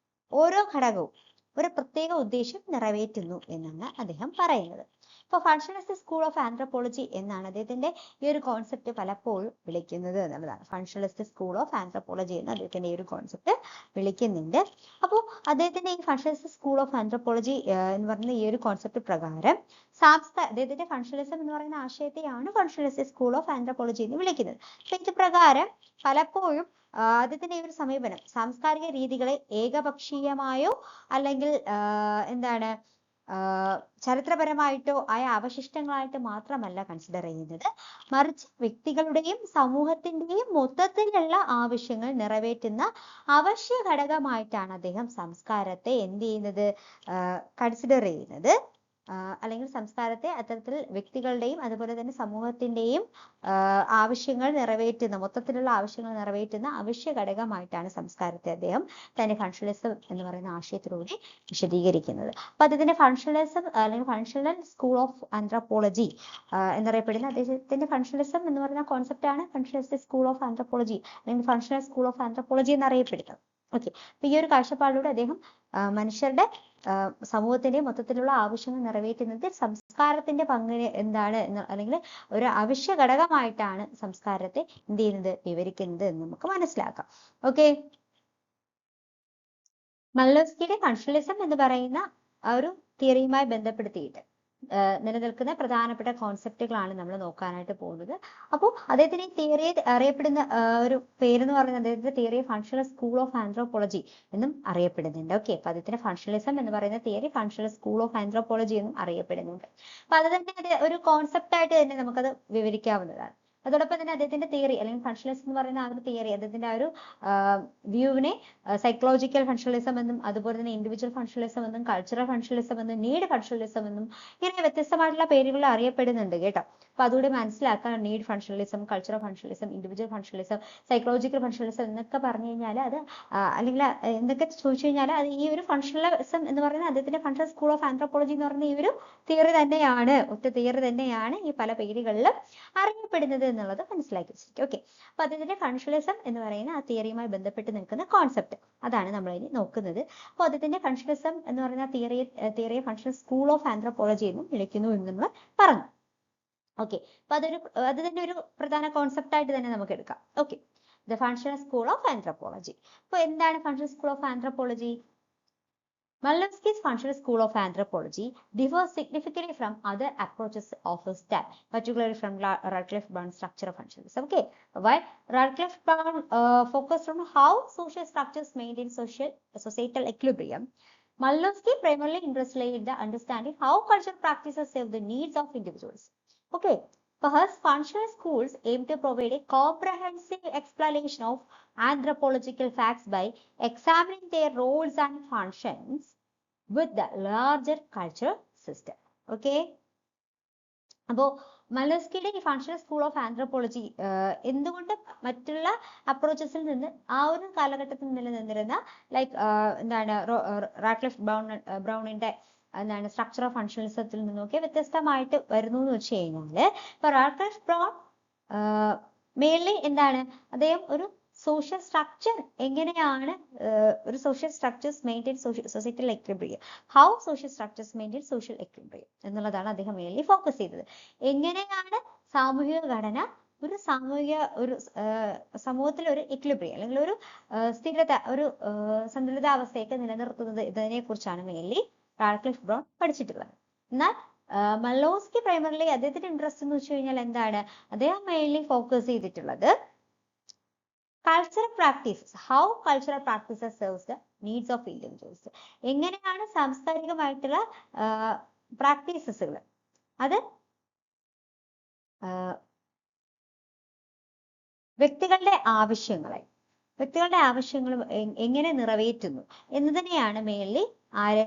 ഓരോ ഘടകവും ഒരു പ്രത്യേക ഉദ്ദേശം നിറവേറ്റുന്നു എന്നാണ് അദ്ദേഹം പറയുന്നത്. ഇപ്പോൾ ഫങ്ഷണലിസ്റ്റ് സ്കൂൾ ഓഫ് ആന്ത്രോപോളജി എന്നാണ് അദ്ദേഹത്തിന്റെ ഈ ഒരു കോൺസെപ്റ്റ് പലപ്പോഴും വിളിക്കുന്നത് എന്നുള്ളതാണ്. ഫങ്ഷണലിസ്റ്റ് സ്കൂൾ ഓഫ് ആന്ത്രോപോളജി എന്ന് അദ്ദേഹത്തിന്റെ ഈ ഒരു കോൺസെപ്റ്റ് വിളിക്കുന്നുണ്ട്. അപ്പോൾ അദ്ദേഹത്തിന്റെ ഈ ഫങ്ഷണലിസ്റ്റ് സ്കൂൾ ഓഫ് ആന്ത്രോപോളജി എന്ന് പറയുന്ന ഈ ഒരു കോൺസെപ്റ്റ് പ്രകാരം അദ്ദേഹത്തിന്റെ ഫങ്ഷണലിസം എന്ന് പറയുന്ന ആശയത്തെയാണ് ഫങ്ഷണലിസ്റ്റ് സ്കൂൾ ഓഫ് ആന്ത്രോപോളജി എന്ന് വിളിക്കുന്നത്. അപ്പൊ ഇത് പ്രകാരം പലപ്പോഴും അദ്ദേഹത്തിന്റെ ഈ ഒരു സമീപനം സാംസ്കാരിക രീതികളെ ഏകപക്ഷീയമായോ അല്ലെങ്കിൽ എന്താണ് ചരിത്രപരമായിട്ടോ ആയ അവശിഷ്ടങ്ങളായിട്ട് മാത്രമല്ല കൺസിഡർ ചെയ്യുന്നത്, മറിച്ച് വ്യക്തികളുടെയും സമൂഹത്തിന്റെയും മൊത്തത്തിലുള്ള ആവശ്യങ്ങൾ നിറവേറ്റുന്ന അവശ്യ ഘടകമായിട്ടാണ് അദ്ദേഹം സംസ്കാരത്തെ എന്ത് ചെയ്യുന്നത്, കൺസിഡർ ചെയ്യുന്നത്. അല്ലെങ്കിൽ സംസ്കാരത്തെ അത്തരത്തിൽ വ്യക്തികളുടെയും അതുപോലെ തന്നെ സമൂഹത്തിന്റെയും ആവശ്യങ്ങൾ നിറവേറ്റുന്ന, മൊത്തത്തിലുള്ള ആവശ്യങ്ങൾ നിറവേറ്റുന്ന അവശ്യ ഘടകമായിട്ടാണ് സംസ്കാരത്തെ അദ്ദേഹം തന്റെ ഫങ്ഷണലിസം എന്ന് പറയുന്ന ആശയത്തിലൂടെ വിശദീകരിക്കുന്നത്. അപ്പൊ അദ്ദേഹത്തിന്റെ ഫങ്ഷണലിസം അല്ലെങ്കിൽ ഫങ്ഷണൽ സ്കൂൾ ഓഫ് ആന്ത്രോപോളജി എന്നറിയപ്പെടുന്ന അദ്ദേഹത്തിന്റെ ഫങ്ഷണലിസം എന്ന് പറയുന്ന കോൺസെപ്റ്റ് ആണ് ഫങ്ഷണലിസ്റ്റ് സ്കൂൾ ഓഫ് ആന്ത്രോപോളജി അല്ലെങ്കിൽ ഫങ്ഷണൽ സ്കൂൾ ഓഫ് ആന്ത്രോപോളജി എന്നറിയപ്പെടുന്നത്. ഓക്കെ, അപ്പൊ ഈ ഒരു കാഴ്ചപ്പാടിലൂടെ അദ്ദേഹം മനുഷ്യരുടെ സമൂഹത്തിന്റെ മൊത്തത്തിലുള്ള ആവശ്യങ്ങൾ നിറവേറ്റുന്നതിൽ സംസ്കാരത്തിന്റെ പങ്കിന് എന്താണ് അല്ലെങ്കിൽ ഒരു അവശ്യ ഘടകമായിട്ടാണ് സംസ്കാരത്തെ എന്ത് ചെയ്യുന്നത്, വിവരിക്കുന്നത് എന്ന് നമുക്ക് മനസ്സിലാക്കാം. ഓക്കെ, മലിനോസ്കിയുടെ ഫങ്ഷണലിസം എന്ന് പറയുന്ന ആ ഒരു തിയറിയുമായി ബന്ധപ്പെടുത്തിയിട്ട് നിലനിൽക്കുന്ന പ്രധാനപ്പെട്ട കോൺസെപ്റ്റുകളാണ് നമ്മൾ നോക്കാനായിട്ട് പോകുന്നത്. അപ്പോൾ അദ്ദേഹത്തിന് ഈ തിയറിയെ അറിയപ്പെടുന്ന ഒരു പേരെന്ന് പറയുന്നത് അദ്ദേഹത്തിന്റെ theory functional school of anthropology എന്നും അറിയപ്പെടുന്നുണ്ട്. ഓക്കെ, അപ്പൊ അദ്ദേഹത്തിന്റെ ഫങ്ഷണലിസം എന്ന് പറയുന്ന theory functional school of anthropology എന്നും അറിയപ്പെടുന്നുണ്ട്. അപ്പൊ അത് തന്നെ ഒരു കോൺസെപ്റ്റ് ആയിട്ട് തന്നെ നമുക്കത് വിവരിക്കാവുന്നതാണ്. അതോടൊപ്പം തന്നെ അദ്ദേഹത്തിന്റെ തിയറി അല്ലെങ്കിൽ ഫങ്ഷണലിസം എന്ന് പറയുന്ന ആ ഒരു തിയറി അദ്ദേഹത്തിന്റെ ആ ഒരു വ്യൂവിനെ സൈക്കോളജിക്കൽ ഫങ്ഷണലിസം എന്നും അതുപോലെ തന്നെ ഇൻഡിവിജ്വൽ ഫങ്ഷണലിസം എന്നും കൾച്ചറൽ ഫങ്ഷണലിസം എന്നും നീഡ് ഫങ്ഷണലിസം എന്നും ഇങ്ങനെ വ്യത്യസ്തമായിട്ടുള്ള പേരുകൾ അറിയപ്പെടുന്നുണ്ട് കേട്ടോ. അപ്പൊ അതുകൂടി മനസ്സിലാക്കാൻ, need functionalism, cultural functionalism, individual functionalism, psychological functionalism എന്നൊക്കെ പറഞ്ഞു കഴിഞ്ഞാൽ അത് അല്ലെങ്കിൽ എന്തൊക്കെ ചോദിച്ചു കഴിഞ്ഞാൽ അത് ഈ ഒരു ഫങ്ഷണലിസം എന്ന് പറയുന്ന അദ്ദേഹത്തിന്റെ ഫങ്ഷണൽ സ്കൂൾ ഓഫ് ആന്ത്രോപോളജി എന്ന് പറയുന്ന ഈ ഒരു തിയറി തന്നെയാണ്, ഒറ്റ തിയറി തന്നെയാണ് ഈ പല പേരുകളിലും അറിയപ്പെടുന്നത് എന്നുള്ളത് മനസ്സിലാക്കി വെച്ചിരിക്കും. ഓക്കെ, അപ്പൊ അതിന്റെ ഫങ്ഷണലിസം എന്ന് പറയുന്ന ആ തിയറിയുമായി ബന്ധപ്പെട്ട് നിൽക്കുന്ന കോൺസെപ്റ്റ് അതാണ് നമ്മൾ ഇനി നോക്കുന്നത്. അപ്പൊ അതിന്റെ ഫങ്ഷണലിസം എന്ന് പറയുന്ന തിയറിയെ ഫങ്ഷണൽ സ്കൂൾ ഓഫ് ആന്ത്രോപോളജി എന്നും വിളിക്കുന്നു എന്ന് നമ്മൾ പറഞ്ഞു. ഓക്കെ, അപ്പൊ അത് തന്നെ ഒരു പ്രധാന കോൺസെപ്റ്റ് ആയിട്ട് തന്നെ നമുക്ക് എടുക്കാം. Okay, the functional school of anthropology. അപ്പൊ എന്താണ് functional school of anthropology? Malinowski's functional school of anthropology differs significantly from other approaches of his time, particularly from Radcliffe-Brown's structure of functionalism. Okay, while Radcliffe-Brown focused on how social structures maintain societal equilibrium, Malinowski primarily interested in the understanding how cultural practices serve the needs of individuals. Okay, perhaps functional schools aim to provide a comprehensive explanation of anthropological facts by examining their roles and functions with the larger cultural system. Okay, അപ്പോൾ മലോസ്കിയുടെ ഈ functional school of anthropology എന്തുകൊണ്ട് മറ്റുള്ള അപ്രോച്ചസിൽ നിന്ന് ആ ഒരു കാലഘട്ടത്തിൽ നിലനിന്നിരുന്ന like എന്താണ് റാഡ്ക്ലിഫ് ബ്രൗണിന്റെ എന്താണ് സ്ട്രക്ചർ ഓഫ് ഫങ്ഷണലിസത്തിൽ നിന്നൊക്കെ വ്യത്യസ്തമായിട്ട് വരുന്നു എന്ന് വെച്ച് കഴിഞ്ഞാല് ഇപ്പൊ റാഡ്ക്ലിഫ് ബ്രൗൺ മെയിൻലി എന്താണ് അദ്ദേഹം ഒരു സോഷ്യൽ സ്ട്രക്ചർ എങ്ങനെയാണ് ഒരു സോഷ്യൽ സ്ട്രക്ചേഴ്സ് മെയിൻറ്റെയിൻ സൊസൈറ്റിയിൽ equilibrium, how social structures maintain social equilibrium എന്നുള്ളതാണ് അദ്ദേഹം മെയിൻലി ഫോക്കസ് ചെയ്തത്. എങ്ങനെയാണ് സാമൂഹിക ഘടന ഒരു സമൂഹത്തിൽ ഒരു എക്വിലിബ്രിയം അല്ലെങ്കിൽ ഒരു സ്ഥിരത, ഒരു സന്തുലിതാവസ്ഥയൊക്കെ നിലനിർത്തുന്നത് ഇതിനെ കുറിച്ചാണ് മെയിൻലി റാഡ്ക്ലിഫ് ബ്രൗൺ പഠിച്ചിട്ടുള്ളത്. എന്നാൽ മലോസ്കി പ്രൈമറിലി അദ്ദേഹത്തിന്റെ ഇൻട്രസ്റ്റ് എന്ന് വെച്ച് കഴിഞ്ഞാൽ എന്താണ്, അദ്ദേഹം മെയിൻലി ഫോക്കസ് ചെയ്തിട്ടുള്ളത് cultural practices, how cultural practices serves the needs of individuals. എങ്ങനെയാണ് സാംസ്കാരികമായിട്ടുള്ള പ്രാക്ടീസസുകൾ അത് വ്യക്തികളുടെ ആവശ്യങ്ങൾ എങ്ങനെ നിറവേറ്റുന്നു എന്നതിനെയാണ് മെയിൻലി ആര്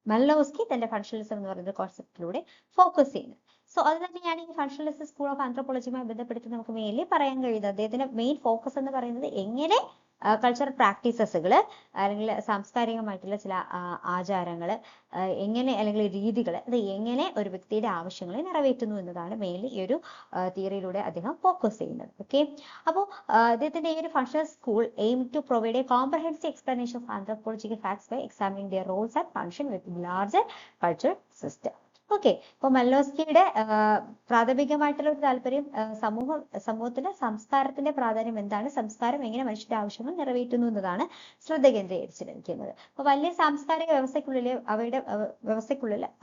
മലോസ്കി തന്റെ ഫങ്ഷണലിസം എന്ന് പറയുന്ന കോൺസെപ്റ്റിലൂടെ ഫോക്കസ് ചെയ്യുന്നത്. സോ അത് തന്നെയാണ് ഈ ഫങ്ഷണലിസ്റ്റ് സ്കൂൾ ഓഫ് ആന്ത്രോപോളജിയുമായി ബന്ധപ്പെടുത്തി നമുക്ക് മെയിൻലി പറയാൻ കഴിയുന്നത്. അദ്ദേഹത്തിന്റെ മെയിൻ ഫോക്കസ് എന്ന് പറയുന്നത് എങ്ങനെ കൾച്ചറൽ പ്രാക്ടീസസുകൾ അല്ലെങ്കിൽ സാംസ്കാരികമായിട്ടുള്ള ചില ആചാരങ്ങൾ എങ്ങനെ അല്ലെങ്കിൽ രീതികൾ അത് എങ്ങനെ ഒരു വ്യക്തിയുടെ ആവശ്യങ്ങളെ നിറവേറ്റുന്നു എന്നതാണ് മെയിൻലി ഈ ഒരു തിയറിയിലൂടെ അദ്ദേഹം ഫോക്കസ് ചെയ്യുന്നത്. ഓക്കെ, അപ്പോൾ അദ്ദേഹത്തിന്റെ ഈ ഒരു functional school aim to provide a comprehensive explanation of anthropological facts by examining their roles and function with larger cultural system. Okay, ഇപ്പൊ മലോസ്കിയുടെ പ്രാഥമികമായിട്ടുള്ള ഒരു താല്പര്യം സമൂഹത്തിന്റെ സംസ്കാരത്തിന്റെ പ്രാധാന്യം എന്താണ്, സംസ്കാരം എങ്ങനെ മനുഷ്യന്റെ ആവശ്യങ്ങൾ നിറവേറ്റുന്നു എന്നതാണ് ശ്രദ്ധ കേന്ദ്രീകരിച്ചിരിക്കുന്നത്. അപ്പൊ വലിയ സാംസ്കാരിക വ്യവസ്ഥയ്ക്കുള്ളിൽ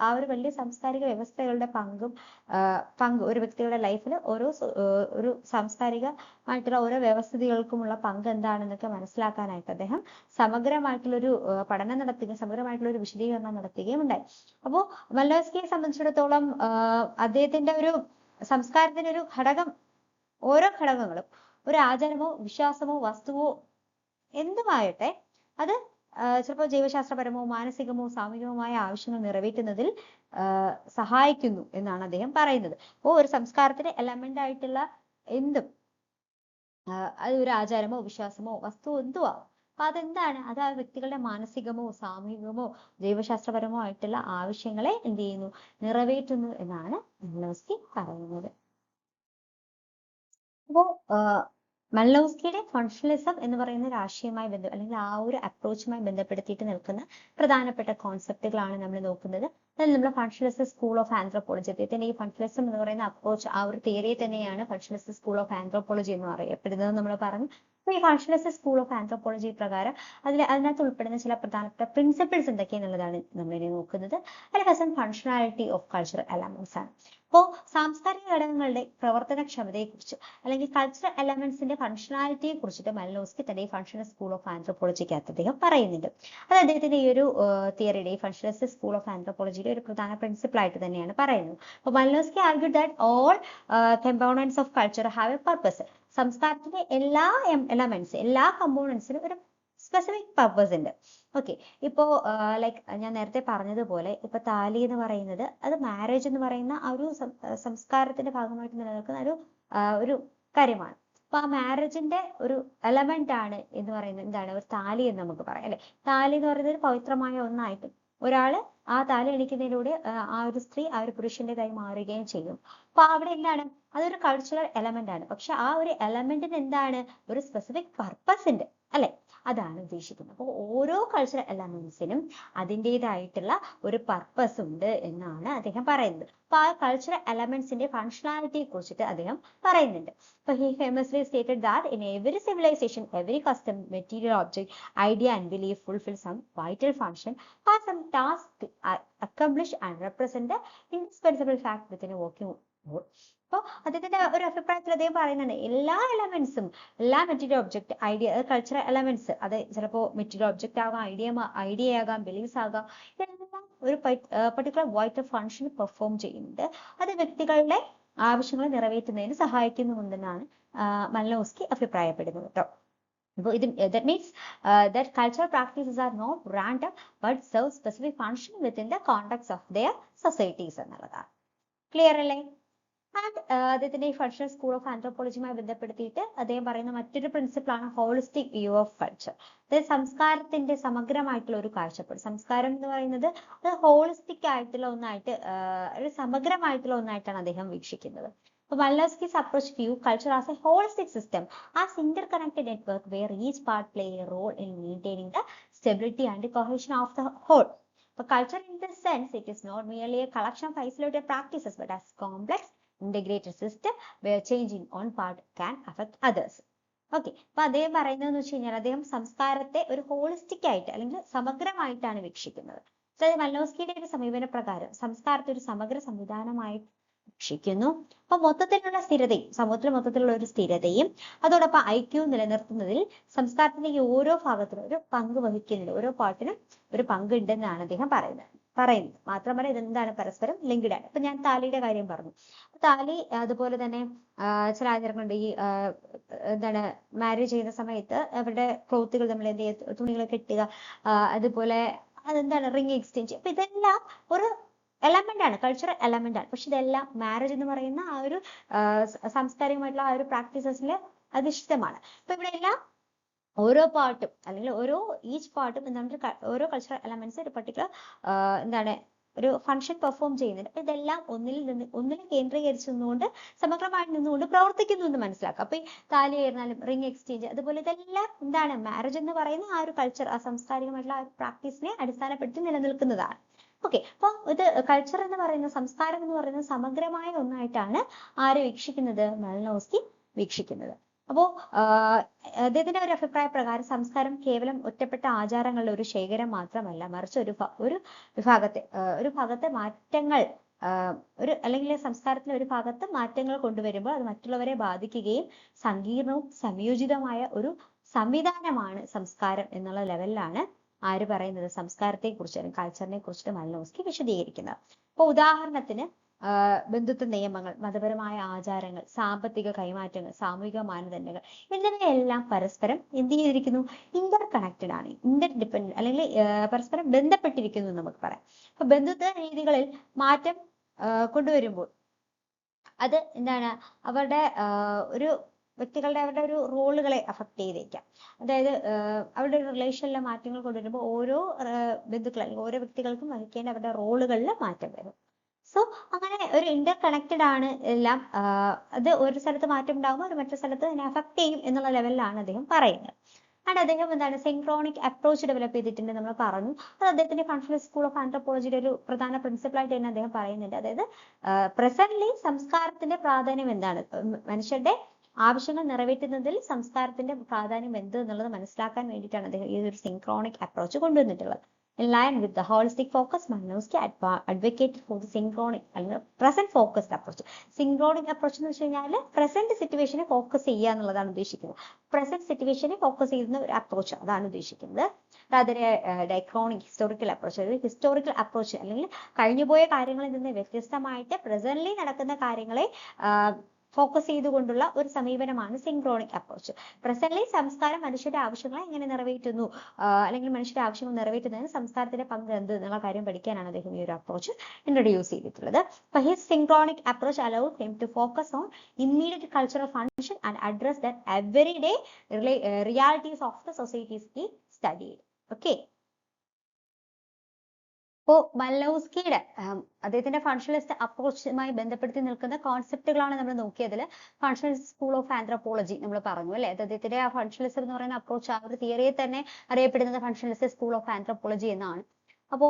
ആ ഒരു വലിയ സാംസ്കാരിക വ്യവസ്ഥകളുടെ പങ്ക് ഒരു വ്യക്തിയുടെ ലൈഫിൽ ഒരു സാംസ്കാരികമായിട്ടുള്ള ഓരോ വ്യവസ്ഥകൾക്കുമുള്ള പങ്ക് എന്താണെന്നൊക്കെ മനസ്സിലാക്കാനായിട്ട് അദ്ദേഹം സമഗ്രമായിട്ടുള്ളൊരു പഠനം നടത്തുകയും സമഗ്രമായിട്ടുള്ള ഒരു വിശദീകരണം നടത്തുകയും ഉണ്ടായി. അപ്പോൾ മലോസ്കിയെ സംബന്ധിച്ചിടത്തോളം അദ്ദേഹത്തിന്റെ ഒരു സംസ്കാരത്തിന്റെ ഒരു ഘടകം, ഓരോ ഘടകങ്ങളും ഒരു ആചാരമോ വിശ്വാസമോ വസ്തുവോ എന്തുമാകട്ടെ അത് ചിലപ്പോൾ ജൈവശാസ്ത്രപരമോ മാനസികമോ സാമൂഹികവുമായ ആവശ്യങ്ങൾ നിറവേറ്റുന്നതിൽ സഹായിക്കുന്നു എന്നാണ് അദ്ദേഹം പറയുന്നത്. അപ്പോൾ ഒരു സംസ്കാരത്തിന്റെ എലമെന്റ് ആയിട്ടുള്ള എന്തും അത് ഒരു ആചാരമോ വിശ്വാസമോ വസ്തുവോ എന്തുവാ, അപ്പൊ അതെന്താണ്, അത് ആ വ്യക്തികളുടെ മാനസികമോ സാമൂഹികമോ ജൈവശാസ്ത്രപരമോ ആയിട്ടുള്ള ആവശ്യങ്ങളെ എന്ത് ചെയ്യുന്നു, നിറവേറ്റുന്നു എന്നാണ് മലോസ്കി പറയുന്നത്. അപ്പോ മലോസ്കിയുടെ ഫങ്ഷണലിസം എന്ന് പറയുന്ന രാഷ്ട്രീയമായി അല്ലെങ്കിൽ ആ ഒരു അപ്രോച്ചുമായി ബന്ധപ്പെടുത്തിയിട്ട് നിൽക്കുന്ന പ്രധാനപ്പെട്ട കോൺസെപ്റ്റുകളാണ് നമ്മൾ നോക്കുന്നത്. അതിൽ നമ്മൾ ഫങ്ഷണലിസ്റ്റ് സ്കൂൾ ഓഫ് ആന്ത്രോപോളജി, അദ്ദേഹത്തിന്റെ ഈ ഫങ്ഷണലിസം എന്ന് പറയുന്ന അപ്രോച്ച്, ആ ഒരു തിയറിയെ തന്നെയാണ് ഫങ്ഷണലിസ്റ്റ് സ്കൂൾ ഓഫ് ആന്ത്രോപോളജി എന്ന് അറിയപ്പെടുന്നത് നമ്മൾ പറഞ്ഞു. അപ്പൊ ഈ ഫങ്ഷണലിസ്റ്റ് സ്കൂൾ ഓഫ് ആന്ത്രോപോളജി പ്രകാരം അതിനകത്ത് ഉൾപ്പെടുന്ന ചില പ്രധാനപ്പെട്ട പ്രിൻസിപ്പിൾസ് എന്തൊക്കെയാണെന്നുള്ളതാണ് നമ്മളിനി നോക്കുന്നത്. അല്ലെങ്കിൽ ഫങ്ഷണാലിറ്റി ഓഫ് കൾച്ചറൽ എലമെന്റ്സ് ആണ്. അപ്പോൾ സാംസ്കാരിക ഘടകങ്ങളുടെ പ്രവർത്തനക്ഷമതയെക്കുറിച്ച് അല്ലെങ്കിൽ കൾച്ചറൽ എലമെന്റ്സിന്റെ ഫങ്ഷണാലിറ്റിയെ കുറിച്ചിട്ട് മലോസ്കി തന്റെ ഈ ഫങ്ഷണൽ സ്കൂൾ ഓഫ് ആന്ത്രോപോളജിക്കകത്ത് അദ്ദേഹം പറയുന്നുണ്ട്. അത് അദ്ദേഹത്തിന്റെ ഈ ഒരു തിയറിയുടെ ഈ ഫങ്ഷണലിസ്റ്റ് സ്കൂൾ ഓഫ് ആന്ത്രോപോളജിയുടെ ഒരു പ്രധാന പ്രിൻസിപ്പിൾ ആയിട്ട് തന്നെയാണ് പറയുന്നത്. അപ്പോൾ Malinowski argued that all components of culture have a purpose. സംസ്കാരത്തിന്റെ എല്ലാ എലമെന്റ്സ്, എല്ലാ കമ്പോണൻസിനും ഒരു സ്പെസിഫിക് പർപ്പസ് ഉണ്ട്. ഓക്കെ, ഇപ്പോ ലൈക്ക് ഞാൻ നേരത്തെ പറഞ്ഞതുപോലെ ഇപ്പൊ താലി എന്ന് പറയുന്നത് അത് മാരേജ് എന്ന് പറയുന്ന ആ ഒരു സംസ്കാരത്തിന്റെ ഭാഗമായിട്ട് നിലനിൽക്കുന്ന ഒരു കാര്യമാണ്. അപ്പൊ ആ മാരേജിന്റെ ഒരു എലമെന്റ് ആണ് എന്ന് പറയുന്നത് എന്താണ്, ഒരു താലി എന്ന് നമുക്ക് പറയാം അല്ലെ. താലി എന്ന് പറയുന്നത് ഒരു പവിത്രമായ ഒന്നായിട്ട് ഒരാള് ആ താലി അണിക്കുന്നതിലൂടെ ആ ഒരു സ്ത്രീ ആ ഒരു പുരുഷന്റേതായി മാറുകയും ചെയ്യും. അപ്പൊ അവിടെ എന്താണ്, അതൊരു കൾച്ചറൽ എലമെന്റ് ആണ്. പക്ഷെ ആ ഒരു എലമെന്റിന് എന്താണ്, ഒരു സ്പെസിഫിക് പർപ്പസ് ഉണ്ട് അല്ലെ, അതാണ് ഉദ്ദേശിക്കുന്നത്. അപ്പോൾ ഓരോ കൾച്ചറൽ എലമെന്റ്സിനും അതിൻ്റെതായിട്ടുള്ള ഒരു പർപ്പസ് ഉണ്ട് എന്നാണ് അദ്ദേഹം പറയുന്നത്. അപ്പൊ ആ കൾച്ചറൽ എലമെന്റ്സിന്റെ ഫങ്ഷണാലിറ്റിയെ കുറിച്ചിട്ട് അദ്ദേഹം പറയുന്നുണ്ട്. അപ്പൊ he famously stated that in every civilization, every custom, material object, idea and belief fulfill some vital function, has some task to accomplish and represent the indispensable fact within a working whole. അപ്പോൾ അദ്ദേഹത്തിന്റെ ഒരു അഭിപ്രായത്തിൽ അദ്ദേഹം പറയുന്നുണ്ട് എല്ലാ എലമെന്റ്സും, എല്ലാ material object, idea, cultural elements, അത് ചിലപ്പോൾ മെറ്റീരിയൽ ഒബ്ജക്റ്റ് ആകാം, ഐഡിയ ആകാം, ബിലീഫ്സ് ആകാം, ഇതെല്ലാം ഒരു പർട്ടിക്കുലർ വൈറ്റൽ ഫങ്ഷൻ പെർഫോം ചെയ്യുന്നുണ്ട്. അത് വ്യക്തികളുടെ ആവശ്യങ്ങൾ നിറവേറ്റുന്നതിന് സഹായിക്കുന്നുണ്ടെന്നാണ് മലോസ്കി അഭിപ്രായപ്പെടുന്നത് കേട്ടോ. അപ്പോൾ that means that cultural practices are not random but serve specific function within the context of their societies എന്നുള്ളതാണ്. ക്ലിയർ അല്ലേ? ആൻഡ് അദ്ദേഹത്തിന്റെ ഈ ഫങ്ഷണൽ സ്കൂൾ ഓഫ് ആന്ത്രോപോളജിയുമായി ബന്ധപ്പെടുത്തിയിട്ട് അദ്ദേഹം പറയുന്ന മറ്റൊരു പ്രിൻസിപ്പിൾ ആണ് ഹോളിസ്റ്റിക് വ്യൂ ഓഫ് കൾച്ചർ. അതായത് സംസ്കാരത്തിന്റെ സമഗ്രമായിട്ടുള്ള ഒരു കാഴ്ചപ്പാട്. സംസ്കാരം എന്ന് പറയുന്നത് അത് ഹോളിസ്റ്റിക് ആയിട്ടുള്ള ഒന്നായിട്ട്, ഒരു സമഗ്രമായിട്ടുള്ള ഒന്നായിട്ടാണ് അദ്ദേഹം വീക്ഷിക്കുന്നത്. Wallerski's approach view culture as a holistic system, as interconnected network where each part play a role in maintaining the stability and the cohesion of the whole. For culture in this sense, it is not merely a collection of isolated practices, but as complex, integrated system where change in one part can affect others. Okay, അപ്പൊ അദ്ദേഹം പറയുന്നതെന്ന് വെച്ച് കഴിഞ്ഞാൽ അദ്ദേഹം സംസ്കാരത്തെ ഒരു holistic ആയിട്ട് അല്ലെങ്കിൽ സമഗ്രമായിട്ടാണ് വീക്ഷിക്കുന്നത്. അതായത് മല്ലോസ്കിയുടെ ഒരു സമീപന പ്രകാരം സംസ്കാരത്തെ ഒരു സമഗ്ര സംവിധാനമായി വീക്ഷിക്കുന്നു. അപ്പൊ മൊത്തത്തിലുള്ള സ്ഥിരതയും, സമൂഹത്തിൽ മൊത്തത്തിലുള്ള ഒരു സ്ഥിരതയും അതോടൊപ്പം ഐക്യവും നിലനിർത്തുന്നതിൽ സംസ്കാരത്തിന്റെ ഈ ഓരോ ഭാഗത്തിനും ഒരു പങ്ക് വഹിക്കുന്നുണ്ട്, ഓരോ പാർട്ടിനും ഒരു പങ്ക് ഉണ്ടെന്നാണ് അദ്ദേഹം പറയുന്നത്. മാത്രമല്ല ഇതെന്താണ് പരസ്പരം ലിങ്ക്ഡ് ആണ്. ഇപ്പൊ ഞാൻ താലിയുടെ കാര്യം പറഞ്ഞു. താലി അതുപോലെ തന്നെ ചില ആചാരങ്ങളുണ്ട്. ഈ എന്താണ് മാരേജ് ചെയ്യുന്ന സമയത്ത് അവരുടെ ക്ലോത്തുകൾ നമ്മൾ എന്ത് ചെയ്യുക, തുണികളൊക്കെ ഇട്ടുക, അതുപോലെ അതെന്താണ് റിംഗ് എക്സ്ചേഞ്ച്. അപ്പൊ ഇതെല്ലാം ഒരു എലമെന്റ് ആണ്, കൾച്ചറൽ എലമെന്റ് ആണ്. പക്ഷെ ഇതെല്ലാം മാരേജ് എന്ന് പറയുന്ന ആ ഒരു സാംസ്കാരികമായിട്ടുള്ള ആ ഒരു പ്രാക്ടീസസിൽ അധിഷ്ഠിതമാണ്. അപ്പൊ ഇവിടെ എല്ലാം ഓരോ പാർട്ടും അല്ലെങ്കിൽ ഈച്ച് പാർട്ടും എന്താണ് ഓരോ കൾച്ചറൽ എലമെന്റ്സ് ഒരു പർട്ടിക്കുലർ എന്താണ് ഒരു ഫംഗ്ഷൻ പെർഫോം ചെയ്യുന്നുണ്ട്. അപ്പൊ ഇതെല്ലാം ഒന്നിൽ കേന്ദ്രീകരിച്ച് നിന്നുകൊണ്ട് സമഗ്രമായി നിന്നുകൊണ്ട് പ്രവർത്തിക്കുന്നു എന്ന് മനസ്സിലാക്കാം. അപ്പൊ ഈ താലി ആയിരുന്നാലും റിംഗ് എക്സ്ചേഞ്ച് അതുപോലെ ഇതെല്ലാം എന്താണ് മാരേജ് എന്ന് പറയുന്ന ആ ഒരു കൾച്ചർ, ആ സാംസ്കാരികമായിട്ടുള്ള ആ ഒരു പ്രാക്ടീസിനെ അടിസ്ഥാനപ്പെടുത്തി നിലനിൽക്കുന്നതാണ്. ഓക്കെ, അപ്പൊ ഇത് കൾച്ചർ എന്ന് പറയുന്ന, സംസ്കാരം എന്ന് പറയുന്നത് സമഗ്രമായ ഒന്നായിട്ടാണ് ആര് വീക്ഷിക്കുന്നത്, മാലിനോവ്സ്കി വീക്ഷിക്കുന്നത്. അപ്പോ അദ്ദേഹത്തിന്റെ ഒരു അഭിപ്രായ പ്രകാരം സംസ്കാരം കേവലം ഒറ്റപ്പെട്ട ആചാരങ്ങളുടെ ഒരു ശേഖരം മാത്രമല്ല, മറിച്ച് ഒരു ഭാഗത്തെ മാറ്റങ്ങൾ അല്ലെങ്കിൽ സംസ്കാരത്തിലെ ഒരു ഭാഗത്ത് മാറ്റങ്ങൾ കൊണ്ടുവരുമ്പോൾ അത് മറ്റുള്ളവരെ ബാധിക്കുകയും സങ്കീർണവും സംയോജിതമായ ഒരു സംവിധാനമാണ് സംസ്കാരം എന്നുള്ള ലെവലിലാണ് ആര് പറയുന്നത്, സംസ്കാരത്തെ കുറിച്ച് അല്ലെങ്കിൽ കൾച്ചറിനെ കുറിച്ചിട്ട് മാലിനോവ്സ്കി വിശദീകരിക്കുന്നത്. അപ്പൊ ഉദാഹരണത്തിന് ബന്ധുത്വ നിയമങ്ങൾ, മതപരമായ ആചാരങ്ങൾ, സാമ്പത്തിക കൈമാറ്റങ്ങൾ, സാമൂഹിക മാനദണ്ഡങ്ങൾ എന്നിവയെല്ലാം പരസ്പരം എന്ത് ചെയ്തിരിക്കുന്നു, ഇന്റർ കണക്റ്റഡ് ആണ്, ഇന്റർ ഡിപ്പെൻഡന്റ് അല്ലെങ്കിൽ പരസ്പരം ബന്ധപ്പെട്ടിരിക്കുന്നു എന്ന് നമുക്ക് പറയാം. അപ്പൊ ബന്ധുത്വ രീതികളിൽ മാറ്റം കൊണ്ടുവരുമ്പോൾ അത് എന്താണ് അവരുടെ ഒരു വ്യക്തികളുടെ അവരുടെ ഒരു റോളുകളെ അഫക്ട് ചെയ്തേക്കാം. അതായത് അവരുടെ ഒരു റിലേഷനിലെ മാറ്റങ്ങൾ കൊണ്ടുവരുമ്പോൾ ഓരോ ബന്ധുക്കൾ അല്ലെങ്കിൽ ഓരോ വ്യക്തികൾക്കും വഹിക്കേണ്ട അവരുടെ റോളുകളിൽ മാറ്റം വരും. സോ അങ്ങനെ ഒരു ഇന്റർ കണക്റ്റഡ് ആണ് എല്ലാം. അത് ഒരു സ്ഥലത്ത് മാറ്റം ഉണ്ടാകുമ്പോൾ അത് മറ്റൊരു സ്ഥലത്ത് അതിനെ അഫക്ട് ചെയ്യും എന്നുള്ള ലെവലിലാണ് അദ്ദേഹം പറയുന്നത്. ആൻഡ് അദ്ദേഹം എന്താണ് സിൻക്രോണിക് അപ്രോച്ച് ഡെവലപ്പ് ചെയ്തിട്ടുണ്ട് നമ്മൾ പറഞ്ഞു. അത് അദ്ദേഹത്തിന്റെ ഫങ്ഷണൽ സ്കൂൾ ഓഫ് ആന്ത്രോപോളജിയുടെ ഒരു പ്രധാന പ്രിൻസിപ്പിൾ ആയിട്ട് തന്നെ അദ്ദേഹം പറയുന്നുണ്ട്. അതായത് പ്രസന്റ്ലി സംസ്കാരത്തിന്റെ പ്രാധാന്യം എന്താണ്, മനുഷ്യരുടെ ആവശ്യങ്ങൾ നിറവേറ്റുന്നതിൽ സംസ്കാരത്തിന്റെ പ്രാധാന്യം എന്ത് എന്നുള്ളത് മനസ്സിലാക്കാൻ വേണ്ടിയിട്ടാണ് അദ്ദേഹം ഈ ഒരു സിൻക്രോണിക് അപ്രോച്ച് കൊണ്ടുവന്നിട്ടുള്ളത്. In line with the holistic focus, Malinowski advocated for the synchronic അല്ലെങ്കിൽ present focused approach. Synchronic approach എന്ന് വെച്ച് കഴിഞ്ഞാൽ പ്രസന്റ് സിറ്റുവേഷനെ ഫോക്കസ് ചെയ്യുക എന്നുള്ളതാണ് ഉദ്ദേശിക്കുന്നത്. പ്രസന്റ് സിറ്റുവേഷനെ ഫോക്കസ് ചെയ്യുന്ന ഒരു അപ്രോച്ച് അതാണ് ഉദ്ദേശിക്കുന്നത്. അതിന് ഡൈക്രോണിക് ഹിസ്റ്റോറിക്കൽ അപ്രോച്ച്, അതായത് ഹിസ്റ്റോറിക്കൽ അപ്രോച്ച് അല്ലെങ്കിൽ കഴിഞ്ഞുപോയ കാര്യങ്ങളിൽ നിന്ന് വ്യത്യസ്തമായിട്ട് പ്രസന്റ്ലി നടക്കുന്ന കാര്യങ്ങളെ ഫോക്കസ് ചെയ്തുകൊണ്ടുള്ള ഒരു സമീപനമാണ് സിൻക്രോണിക് അപ്രോച്ച്. പ്രസന്റ്ലി സംസ്കാരം മനുഷ്യരുടെ ആവശ്യങ്ങളെ എങ്ങനെ നിറവേറ്റുന്നു അല്ലെങ്കിൽ മനുഷ്യരുടെ ആവശ്യങ്ങൾ നിറവേറ്റുന്നതിന് സംസ്കാരത്തിന്റെ പങ്ക് എന്ത് എന്നുള്ള കാര്യം പഠിക്കാനാണ് അദ്ദേഹം ഈ ഒരു അപ്രോച്ച് ഇൻട്രൊഡ്യൂസ് ചെയ്തിട്ടുള്ളത്. അപ്പൊ his synchronic approach allowed him to focus on immediate cultural function and address that everyday realities of the societies he studied. Okay. അപ്പോ മല്ലോവ്സ്കിയുടെ അദ്ദേഹത്തിന്റെ ഫങ്ഷണലിസ്റ്റ് അപ്രോച്ചുമായി ബന്ധപ്പെടുത്തി നിൽക്കുന്ന കോൺസെപ്റ്റുകളാണ് നമ്മൾ നോക്കിയതിൽ. ഫങ്ഷണലിസ്റ്റ് സ്കൂൾ ഓഫ് ആന്ത്രോപോളജി നമ്മൾ പറഞ്ഞു അല്ലെ, അദ്ദേഹത്തിന്റെ ആ ഫങ്ഷണലിസം എന്ന് പറയുന്ന അപ്രോച്ച്, ആ ഒരു തിയറിയെ തന്നെ അറിയപ്പെടുന്നത് ഫങ്ഷണലിസ്റ്റ് സ്കൂൾ ഓഫ് ആന്ത്രോപോളജി എന്നാണ്. അപ്പോ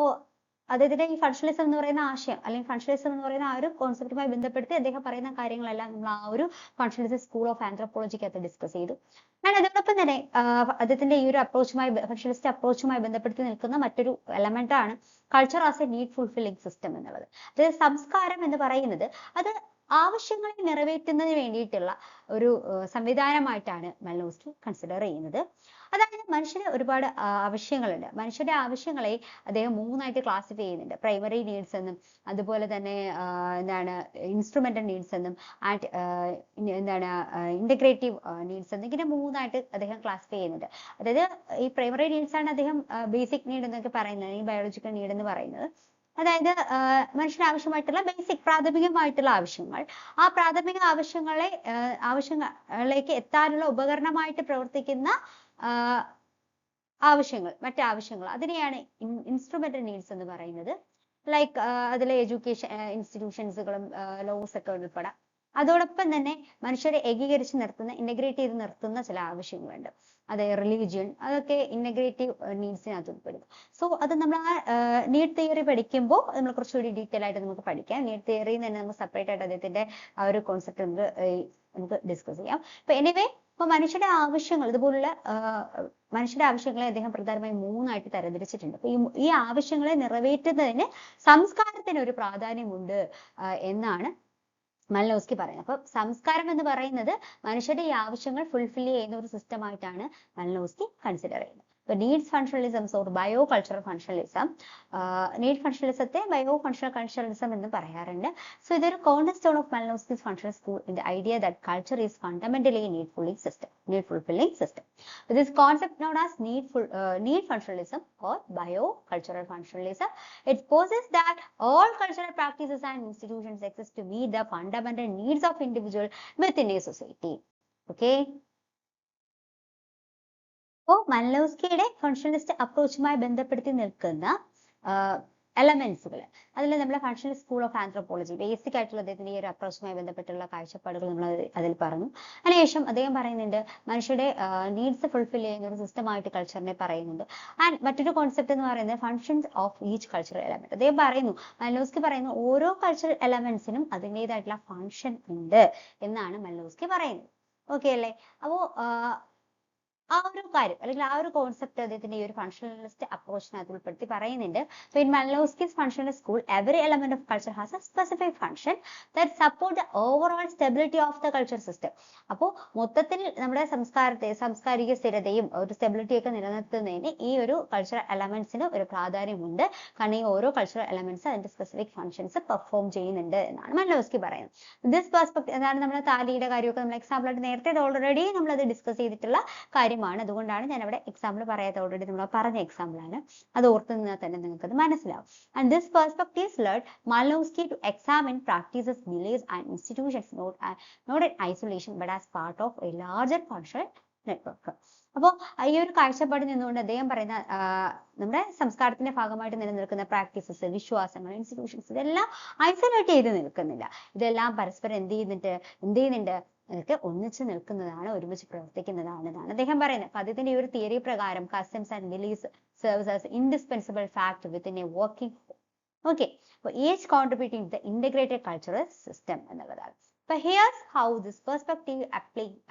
അദ്ദേഹത്തിന്റെ ഈ ഫങ്ഷണലിസം എന്ന് പറയുന്ന ആശയം അല്ലെങ്കിൽ ഫങ്ഷണലിസം എന്ന് പറയുന്ന ആ ഒരു കോൺസെപ്റ്റുമായി ബന്ധപ്പെടുത്തി അദ്ദേഹം പറയുന്ന കാര്യങ്ങളെല്ലാം നമ്മൾ ആ ഒരു ഫങ്ഷണലിസ്റ്റ് സ്കൂൾ ഓഫ് ആന്ത്രോപോളജിക്കകത്ത് ഡിസ്കസ് ചെയ്തു. അതോടൊപ്പം തന്നെ അദ്ദേഹത്തിന്റെ ഈ ഒരു ഫങ്ഷണലിസ്റ്റ് അപ്രോച്ചുമായി ബന്ധപ്പെടുത്തി നിൽക്കുന്ന മറ്റൊരു എലമെന്റ് ആണ് culture as A need fulfilling system എന്നുള്ളത്. അതായത് സംസ്കാരം എന്ന് പറയുന്നത് അത് ആവശ്യങ്ങളെ നിറവേറ്റുന്നതിന് വേണ്ടിയിട്ടുള്ള ഒരു സംവിധാനമായിട്ടാണ് മാലിനോവ്സ്കി കൺസിഡർ ചെയ്യുന്നത്. അതായത് മനുഷ്യന് ഒരുപാട് ആവശ്യങ്ങളുണ്ട്. മനുഷ്യരുടെ ആവശ്യങ്ങളെ അദ്ദേഹം മൂന്നായിട്ട് ക്ലാസിഫൈ ചെയ്യുന്നുണ്ട്. പ്രൈമറി നീഡ്സ് എന്നും അതുപോലെ തന്നെ ഇൻസ്ട്രുമെന്റൽ നീഡ്സ് എന്നും എന്താണ് ഇന്റഗ്രേറ്റീവ് നീഡ്സ് എന്നും ഇങ്ങനെ മൂന്നായിട്ട് അദ്ദേഹം ക്ലാസിഫൈ ചെയ്യുന്നുണ്ട്. അതായത് ഈ പ്രൈമറി നീഡ്സ് ആണ് അദ്ദേഹം ബേസിക് നീഡ് എന്നൊക്കെ പറയുന്നത്, ഈ ബയോളജിക്കൽ നീഡ് എന്ന് പറയുന്നത്. അതായത് മനുഷ്യന് ആവശ്യമായിട്ടുള്ള ബേസിക് പ്രാഥമികമായിട്ടുള്ള ആവശ്യങ്ങൾ, ആ പ്രാഥമിക ആവശ്യങ്ങളിലേക്ക് എത്താനുള്ള ഉപകരണമായിട്ട് പ്രവർത്തിക്കുന്ന ആവശ്യങ്ങൾ, മറ്റാവശ്യങ്ങൾ, അതിനെയാണ് ഇൻസ്ട്രുമെന്റൽ നീഡ്സ് എന്ന് പറയുന്നത്. ലൈക്ക് അതിലെ എഡ്യൂക്കേഷൻ ഇൻസ്റ്റിറ്റ്യൂഷൻസുകളും ലോസ് ഒക്കെ ഉൾപ്പെടാം. അതോടൊപ്പം തന്നെ മനുഷ്യരെ ഏകീകരിച്ച് നിർത്തുന്ന, ഇന്റഗ്രേറ്റ് ചെയ്ത് നിർത്തുന്ന ചില ആവശ്യങ്ങളുണ്ട്. അതെ, റിലീജിയൻ, അതൊക്കെ ഇന്റഗ്രേറ്റീവ് നീഡ്സിനകത്ത് ഉൾപ്പെടും. സോ അത് നമ്മൾ ആ നീഡ് തിയറി പഠിക്കുമ്പോൾ നമ്മൾ കുറച്ചുകൂടി ഡീറ്റെയിൽ ആയിട്ട് നമുക്ക് പഠിക്കാം. നീഡ് തിയറി തന്നെ നമുക്ക് സെപ്പറേറ്റ് ആയിട്ട് അദ്ദേഹത്തിന്റെ ആ ഒരു കോൺസെപ്റ്റ് നമുക്ക് ഡിസ്കസ് ചെയ്യാം. അപ്പൊ എനിവേ, ഇപ്പൊ മനുഷ്യരുടെ ആവശ്യങ്ങൾ, ഇതുപോലുള്ള മനുഷ്യരുടെ ആവശ്യങ്ങളെ അദ്ദേഹം പ്രധാനമായും 3 ആയിട്ട് തരംതിരിച്ചിട്ടുണ്ട്. അപ്പൊ ഈ ആവശ്യങ്ങളെ നിറവേറ്റുന്നതിന് സംസ്കാരത്തിന് ഒരു പ്രാധാന്യമുണ്ട് എന്നാണ് മലിനോസ്കി പറയുന്നത്. അപ്പൊ സംസ്കാരം എന്ന് പറയുന്നത് മനുഷ്യരുടെ ഈ ആവശ്യങ്ങൾ ഫുൾഫിൽ ചെയ്യുന്ന ഒരു സിസ്റ്റം ആയിട്ടാണ് മലിനോസ്കി കൺസിഡർ ചെയ്യുന്നത്. ഇപ്പൊ needs functionalism or bio cultural functionalism, need ഫങ്ഷണലിസത്തെ ബയോ കൾച്ചറൽ ഫങ്ഷണലിസം എന്ന് പറയാറുണ്ട്. സോ ഇതൊരു corner stone of Malinowski's functional school in the idea that culture is fundamentally need fulfilling system. This concept known as need functionalism or bio cultural functionalism, it poses that all cultural practices and institutions exist to meet the fundamental needs of individual within a society. Okay. അപ്പോൾ മലിനോസ്കിയുടെ functionalist അപ്രോച്ചുമായി ബന്ധപ്പെടുത്തി നിൽക്കുന്ന എലമെന്റ്സുകൾ, അതിൽ നമ്മൾ functional school of anthropology, basic ആയിട്ടുള്ള അദ്ദേഹത്തിന്റെ ഈ ഒരു അപ്രോച്ചുമായി ബന്ധപ്പെട്ടുള്ള കാഴ്ചപ്പാടുകൾ നമ്മൾ അതിൽ പറഞ്ഞു. അതിനുശേഷം അദ്ദേഹം പറയുന്നുണ്ട് മനുഷ്യരുടെ നീഡ്സ് ഫുൾഫിൽ ചെയ്യുന്ന ഒരു സിസ്റ്റമായിട്ട് കൾച്ചറിനെ പറയുന്നുണ്ട്. ആൻഡ് മറ്റൊരു കോൺസെപ്റ്റ് എന്ന് പറയുന്നത് functions of each cultural element. അദ്ദേഹം പറയുന്നു, മലിനോസ്കി പറയുന്നു, ഓരോ കൾച്ചറൽ എലമെന്റ്സിനും അതിൻ്റെതായിട്ടുള്ള ഫങ്ഷൻ ഉണ്ട് എന്നാണ് മലിനോസ്കി പറയുന്നത്. ഓക്കെ അല്ലേ? അപ്പോ ആ ഒരു കാര്യം അല്ലെങ്കിൽ ആ ഒരു കോൺസെപ്റ്റ് അദ്ദേഹത്തിന്റെ ഈ ഒരു ഫങ്ഷണലിസ്റ്റ് അപ്രോച്ചിനകത്ത് ഉൾപ്പെടുത്തി പറയുന്നുണ്ട്. So in Malinowski's functional school, every element of culture has a specific function that support the overall stability of the culture system. അപ്പോൾ മൊത്തത്തിൽ നമ്മുടെ സാംസ്കാരിക സ്ഥിരതയും ഒരു സ്റ്റെബിലിറ്റി ഒക്കെ നിലനിർത്തുന്നതിന് ഈ ഒരു കൾച്ചറൽ എലമെന്റ്സിന് ഒരു പ്രാധാന്യമുണ്ട്. കാരണം ഈ ഓരോ കൾച്ചറൽ എലമെന്റ്സ് അതിന്റെ സ്പെസിഫിക് ഫങ്ഷൻസ് പെർഫോം ചെയ്യുന്നുണ്ട് എന്നാണ് മലിനോസ്കി പറയുന്നത്. ദിസ് പെർസ്പെക്ടീവ്, അതാണ് നമ്മൾ താലിയുടെ കാര്യമൊക്കെ നമ്മൾ എക്സാമ്പിൾ ആയിട്ട് നേരത്തെ ഓൾറെഡി നമ്മൾ അത് ഡിസ്കസ് ചെയ്തിട്ടുള്ള കാര്യമാണ്. അതുകൊണ്ടാണ് ഞാൻ അവിടെ എക്സാമ്പിൾ പറയാത്ത, ഓൾറെഡി നമ്മൾ പറഞ്ഞ എക്സാമ്പിൾ ആണ്. അത് ഓർത്ത് നിന്നാൽ തന്നെ നിങ്ങൾക്ക് അത് മനസ്സിലാവും. And this perspective led Malinowski to examine practices, beliefs and institutions not in isolation but as part of a larger functional network. അപ്പോൾ ഈ ഒരു കാഴ്ചപ്പാടിൽ നിന്നുകൊണ്ട് അദ്ദേഹം പറയുന്ന നമ്മുടെ സംസ്കാരത്തിന്റെ ഭാഗമായിട്ട് നിലനിൽക്കുന്ന പ്രാക്ടീസസ്, വിശ്വാസങ്ങൾ, ഇൻസ്റ്റിറ്റ്യൂഷൻസ്, ഇതെല്ലാം ഐസൊലേറ്റ് ചെയ്ത് നിൽക്കുന്നില്ല. ഇതെല്ലാം പരസ്പരം എന്ത് ചെയ്യുന്നുണ്ട് ഇതൊക്കെ ഒന്നിച്ച് നിൽക്കുന്നതാണ്, ഒരുമിച്ച് പ്രവർത്തിക്കുന്നതാണ് എന്നാണ് അദ്ദേഹം പറയുന്നത്. അപ്പൊ അദ്ദേഹത്തിന്റെ ഈ ഒരു തിയറി പ്രകാരം customs and beliefs serves as indispensable fact within a working. Okay, അപ്പൊ each contributing the integrated cultural system എന്നുള്ളതാണ്. അപ്പൊ here's how this perspective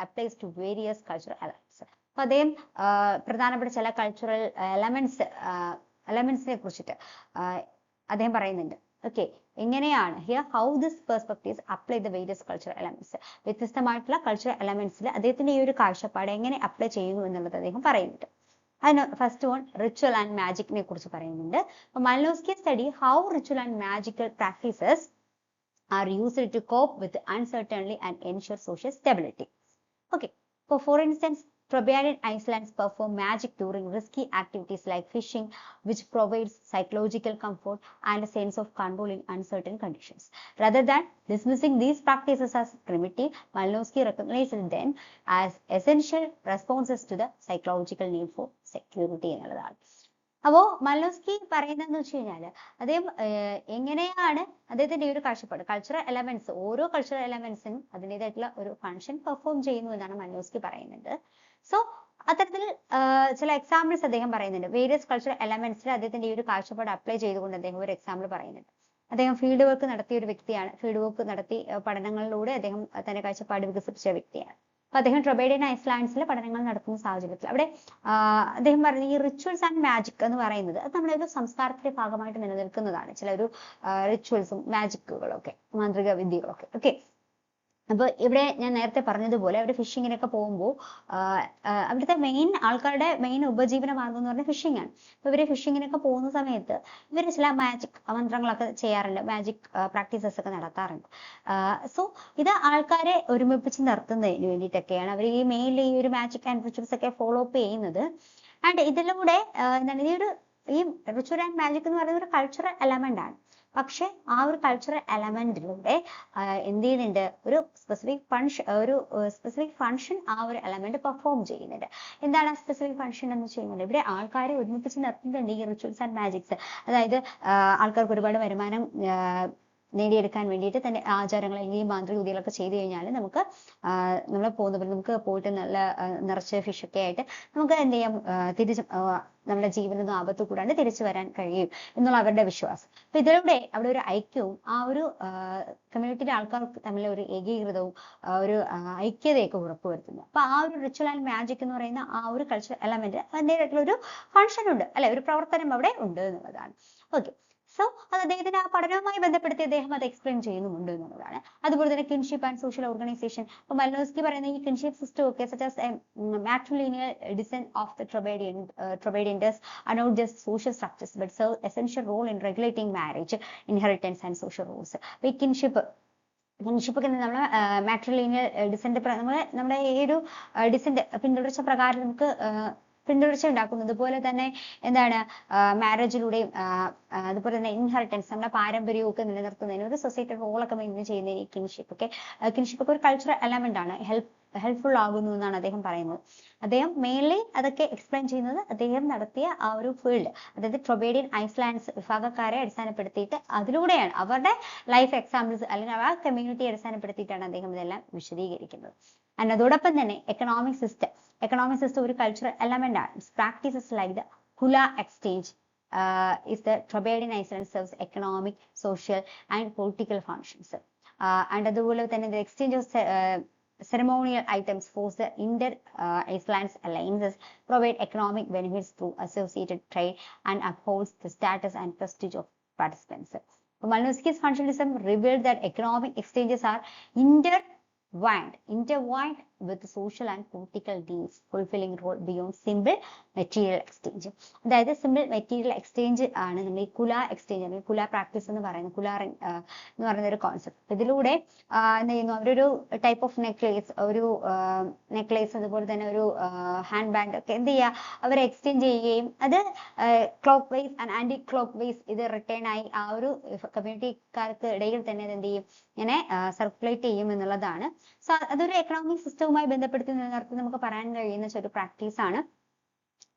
applies to various cultural elements. അപ്പൊ അദ്ദേഹം പ്രധാനപ്പെട്ട ചില കൾച്ചറൽ എലമെന്റ്സിനെ കുറിച്ചിട്ട് അദ്ദേഹം പറയുന്നുണ്ട്. ഓക്കെ, എങ്ങനെയാണ് here how this perspectives apply the various cultural elements, വ്യത്യസ്തമായിട്ടുള്ള കൾച്ചറൽ എലമെന്റ്സിൽ അദ്ദേഹത്തിന്റെ ഈ ഒരു കാഴ്ചപ്പാട് എങ്ങനെ അപ്ലൈ ചെയ്യുന്നു എന്നുള്ളത് അദ്ദേഹം പറയുന്നുണ്ട്. അതിന് ഫസ്റ്റ് വൺ റിച്വൽ ആൻഡ് മാജിക്കിനെ കുറിച്ച് പറയുന്നുണ്ട്. Malinowski study how ritual and magical practices are used to cope with uncertainty and ensure social stability. Okay, so for instance, Trobriand Islands perform magic during risky activities like fishing, which provides psychological comfort and a sense of control in uncertain conditions. Rather than dismissing these practices as primitive, Malinowski recognizes them as essential responses to the psychological need for security എന്നുള്ളതാണ്. അപ്പോ മലിനോസ്കി പറയുന്നതെന്ന് വെച്ച് കഴിഞ്ഞാൽ അദ്ദേഹം എങ്ങനെയാണ് അദ്ദേഹത്തിന്റെ ഈ ഒരു കാഴ്ചപ്പാട്, കൾച്ചറൽ എലമെന്റ്സ്, ഓരോ കൾച്ചറൽ എലമെന്റ്സിനും അതിൻ്റെതായിട്ടുള്ള ഒരു ഫങ്ഷൻ പെർഫോം ചെയ്യുന്നു എന്നാണ് മലിനോസ്കി പറയുന്നത്. സോ അത്തരത്തിൽ ചില എക്സാമ്പിൾസ് അദ്ദേഹം പറയുന്നുണ്ട്. വേരിയസ് കൾച്ചറൽ എലമെന്റ്സിൽ അദ്ദേഹത്തിന്റെ ഈ ഒരു കാഴ്ചപ്പാട് അപ്ലൈ ചെയ്തുകൊണ്ട് അദ്ദേഹം ഒരു എക്സാമ്പിൾ പറയുന്നുണ്ട്. അദ്ദേഹം ഫീൽഡ് വർക്ക് നടത്തിയ ഒരു വ്യക്തിയാണ്. ഫീൽഡ് വർക്ക് നടത്തി പഠനങ്ങളിലൂടെ അദ്ദേഹം തന്റെ കാഴ്ചപ്പാട് വികസിപ്പിച്ച വ്യക്തിയാണ്. അപ്പൊ അദ്ദേഹം ട്രൊബേഡിയൻ ഐസ്ലാൻഡ്സിൽ പഠനങ്ങൾ നടത്തുന്ന സാഹചര്യത്തിൽ അവിടെ അദ്ദേഹം പറഞ്ഞ ഈ റിച്വൽസ് ആൻഡ് മാജിക് എന്ന് പറയുന്നത് അത് നമ്മുടെ ഒരു സംസ്കാരത്തിന്റെ ഭാഗമായിട്ട് നിലനിൽക്കുന്നതാണ്. ചില ഒരു റിച്വൽസും മാജിക്കുകളും ഒക്കെ, മാന്ത്രിക വിദ്യകളൊക്കെ. ഓക്കെ, അപ്പൊ ഇവിടെ ഞാൻ നേരത്തെ പറഞ്ഞതുപോലെ അവിടെ ഫിഷിങ്ങിനൊക്കെ പോകുമ്പോൾ അവിടുത്തെ ആൾക്കാരുടെ മെയിൻ ഉപജീവന മാർഗം എന്ന് പറഞ്ഞാൽ ഫിഷിംഗ് ആണ്. അപ്പൊ ഇവര് ഫിഷിങ്ങിനൊക്കെ പോകുന്ന സമയത്ത് ഇവര് ചില മാജിക് മന്ത്രങ്ങളൊക്കെ ചെയ്യാറുണ്ട്, മാജിക് പ്രാക്ടീസസ് ഒക്കെ നടത്താറുണ്ട്. സോ ഇത് ആൾക്കാരെ ഒരുമിപ്പിച്ച് നിർത്തുന്നതിന് വേണ്ടിയിട്ടൊക്കെയാണ് അവർ ഈ ഒരു മാജിക് ആൻഡ് റിച്വൽസ് ഒക്കെ ഫോളോ അപ്പ് ചെയ്യുന്നത്. ആൻഡ് ഇതിലൂടെ എന്താണ് ഈ ഒരു ഈ റിച്വൽ ആൻഡ് മാജിക് എന്ന് പറയുന്നത് ഒരു കൾച്ചറൽ എലമെന്റ് ആണ്. പക്ഷെ ആ ഒരു കൾച്ചറൽ എലമെന്റിലൂടെ എന്ത് ചെയ്യുന്നുണ്ട്, ഒരു സ്പെസിഫിക് ഫംഗ്ഷൻ ആ ഒരു എലമെന്റ് പെർഫോം ചെയ്യുന്നുണ്ട്. എന്താണ് ആ സ്പെസിഫിക് ഫംഗ്ഷൻ എന്ന് ചെയ്യുന്നത്? ഇവിടെ ആൾക്കാരെ ഒരുമിപ്പിച്ച് നിർത്തുന്നുണ്ട് ഈ റിച്വൽസ് ആൻഡ് മാജിക്സ്. അതായത് ആൾക്കാർക്ക് ഒരുപാട് വരുമാനം നേടിയെടുക്കാൻ വേണ്ടിയിട്ട് തന്നെ ആചാരങ്ങൾ അല്ലെങ്കിൽ മാന്ത്രിക വിദ്യകളൊക്കെ ചെയ്തു കഴിഞ്ഞാൽ നമുക്ക് നമ്മൾ പോകുന്നപ്പോൾ നമുക്ക് പോയിട്ട് നല്ല നിറച്ച് ഫിഷൊക്കെ ആയിട്ട് നമുക്ക് എന്ത് ചെയ്യാം, തിരിച്ച് നമ്മുടെ ജീവനൊന്നും ആപത്ത് കൂടാണ്ട് തിരിച്ചു വരാൻ കഴിയും എന്നുള്ള അവരുടെ വിശ്വാസം. അപ്പൊ ഇതിലൂടെ അവിടെ ഒരു ഐക്യവും ആ ഒരു കമ്മ്യൂണിറ്റിയിലെ ആൾക്കാർക്ക് തമ്മിൽ ഒരു ഏകീകൃതവും ഒരു ഐക്യതയൊക്കെ ഉറപ്പുവരുത്തുന്നു. അപ്പൊ ആ ഒരു റിച്വൽ ആൻഡ് മാജിക് എന്ന് പറയുന്ന ആ ഒരു കൾച്ചറൽ എലമെന്റ് അതിൻ്റെതായിട്ടുള്ള ഒരു ഫംഗ്ഷൻ ഉണ്ട്, അല്ലെ, ഒരു പ്രവർത്തനം അവിടെ ഉണ്ട് എന്നുള്ളതാണ്. ഓക്കെ, സോ അത് അദ്ദേഹത്തിന്റെ ആ പഠനവുമായി ബന്ധപ്പെടുത്തി അദ്ദേഹം അത് എക്സ്പ്ലെയിൻ ചെയ്യുന്നുമുണ്ട് എന്നുള്ളതാണ്. അതുപോലെ തന്നെ കിൻഷിപ്പ് ആൻഡ് സോഷ്യൽ ഓർഗനൈസേഷൻ. അപ്പൊ മലിനോസ്കി പറയുന്ന ഈ കിൻഷിപ്പ് സിസ്റ്റം ഒക്കെ such as matrilineal descent of the Trobadians are not just social structures but serve essential role in regulating marriage, inheritance and social rules. അപ്പൊ ഈ കിൻഷിപ്പ് ഒക്കെ നമ്മൾ മാട്രിലീനിയൽ ഡിസെന്റ് നമ്മുടെ ഈ ഒരു ഡിസെന്റ് പിന്തുടർച്ച പ്രകാരം നമുക്ക് പിന്തുടർച്ച ഉണ്ടാക്കുന്നത്. അതുപോലെ തന്നെ എന്താണ്, മാരേജിലൂടെയും അതുപോലെ തന്നെ ഇൻഹെറിറ്റൻസ്, നമ്മുടെ പാരമ്പര്യവും ഒക്കെ നിലനിർത്തുന്നതിന് ഒരു സൊസൈറ്റി റോളൊക്കെ മെയിൻറ്റെയിൻ ചെയ്യുന്ന ഈ കിൻഷിപ്പ് ഒക്കെ ഒരു കൾച്ചറൽ എലമെന്റ് ആണ്, ഹെൽപ്ഫുൾ ആകുന്നു എന്നാണ് അദ്ദേഹം പറയുന്നത്. അദ്ദേഹം മെയിൻലി അതൊക്കെ എക്സ്പ്ലെയിൻ ചെയ്യുന്നത് അദ്ദേഹം നടത്തിയ ആ ഒരു ഫീൽഡ്, അതായത് ട്രൊബേഡിയൻ ഐസ്ലാൻഡ്സ് വിഭാഗക്കാരെ അടിസ്ഥാനപ്പെടുത്തിയിട്ട് അതിലൂടെയാണ് അവരുടെ ലൈഫ് എക്സാമ്പിൾസ് അല്ലെങ്കിൽ ആ കമ്മ്യൂണിറ്റിയെ അടിസ്ഥാനപ്പെടുത്തിയിട്ടാണ് അദ്ദേഹം ഇതെല്ലാം വിശദീകരിക്കുന്നത്. ആൻഡ് അതോടൊപ്പം തന്നെ എക്കണോമിക് സിസ്റ്റം ഒരു കൾച്ചറൽ എലമെന്റ് ആണ്. Practices like the hula exchange is the Trobadian Iceland serves economic, social and political functions. And അതുപോലെ തന്നെ the exchange of ceremonial items force the inter-Icelands alliances, provide economic benefits through associated trade and upholds the status and prestige of participants. Malinowski's functionalism revealed that economic exchanges are intertwined with social and political needs, fulfilling role beyond simple material exchange. അതായത് simple material exchange ആണ് നമ്മൾ ഈ കുല exchange അല്ലെങ്കിൽ കുല practice എന്ന് പറയുന്നത്, എന്ന് പറയുന്ന ഒരു കോൺസെപ്റ്റ്. ഇതിലൂടെ എന്ത് ചെയ്യുന്നു, അവരൊരു ടൈപ്പ് ഓഫ് നെക്ലേസ് അതുപോലെ തന്നെ ഒരു ഹാൻഡ് ബാഗ് ഒക്കെ എന്ത് ചെയ്യുക, അവർ എക്സ്ചേഞ്ച് ചെയ്യുകയും അത് clockwise and anticlockwise ഇത് റിട്ടേൺ ആയി ആ ഒരു കമ്മ്യൂണിറ്റിക്കാർക്ക് ഇടയിൽ തന്നെ എന്ത് ചെയ്യും, ഇങ്ങനെ സർക്കുലേറ്റ് ചെയ്യും എന്നുള്ളതാണ്. സോ അതൊരു എക്കണോമിക് സിസ്റ്റവുമായി ബന്ധപ്പെടുത്തി നിലനിർത്തി നമുക്ക് പറയാൻ കഴിയുന്ന ഒരു പ്രാക്ടീസ് ആണ്.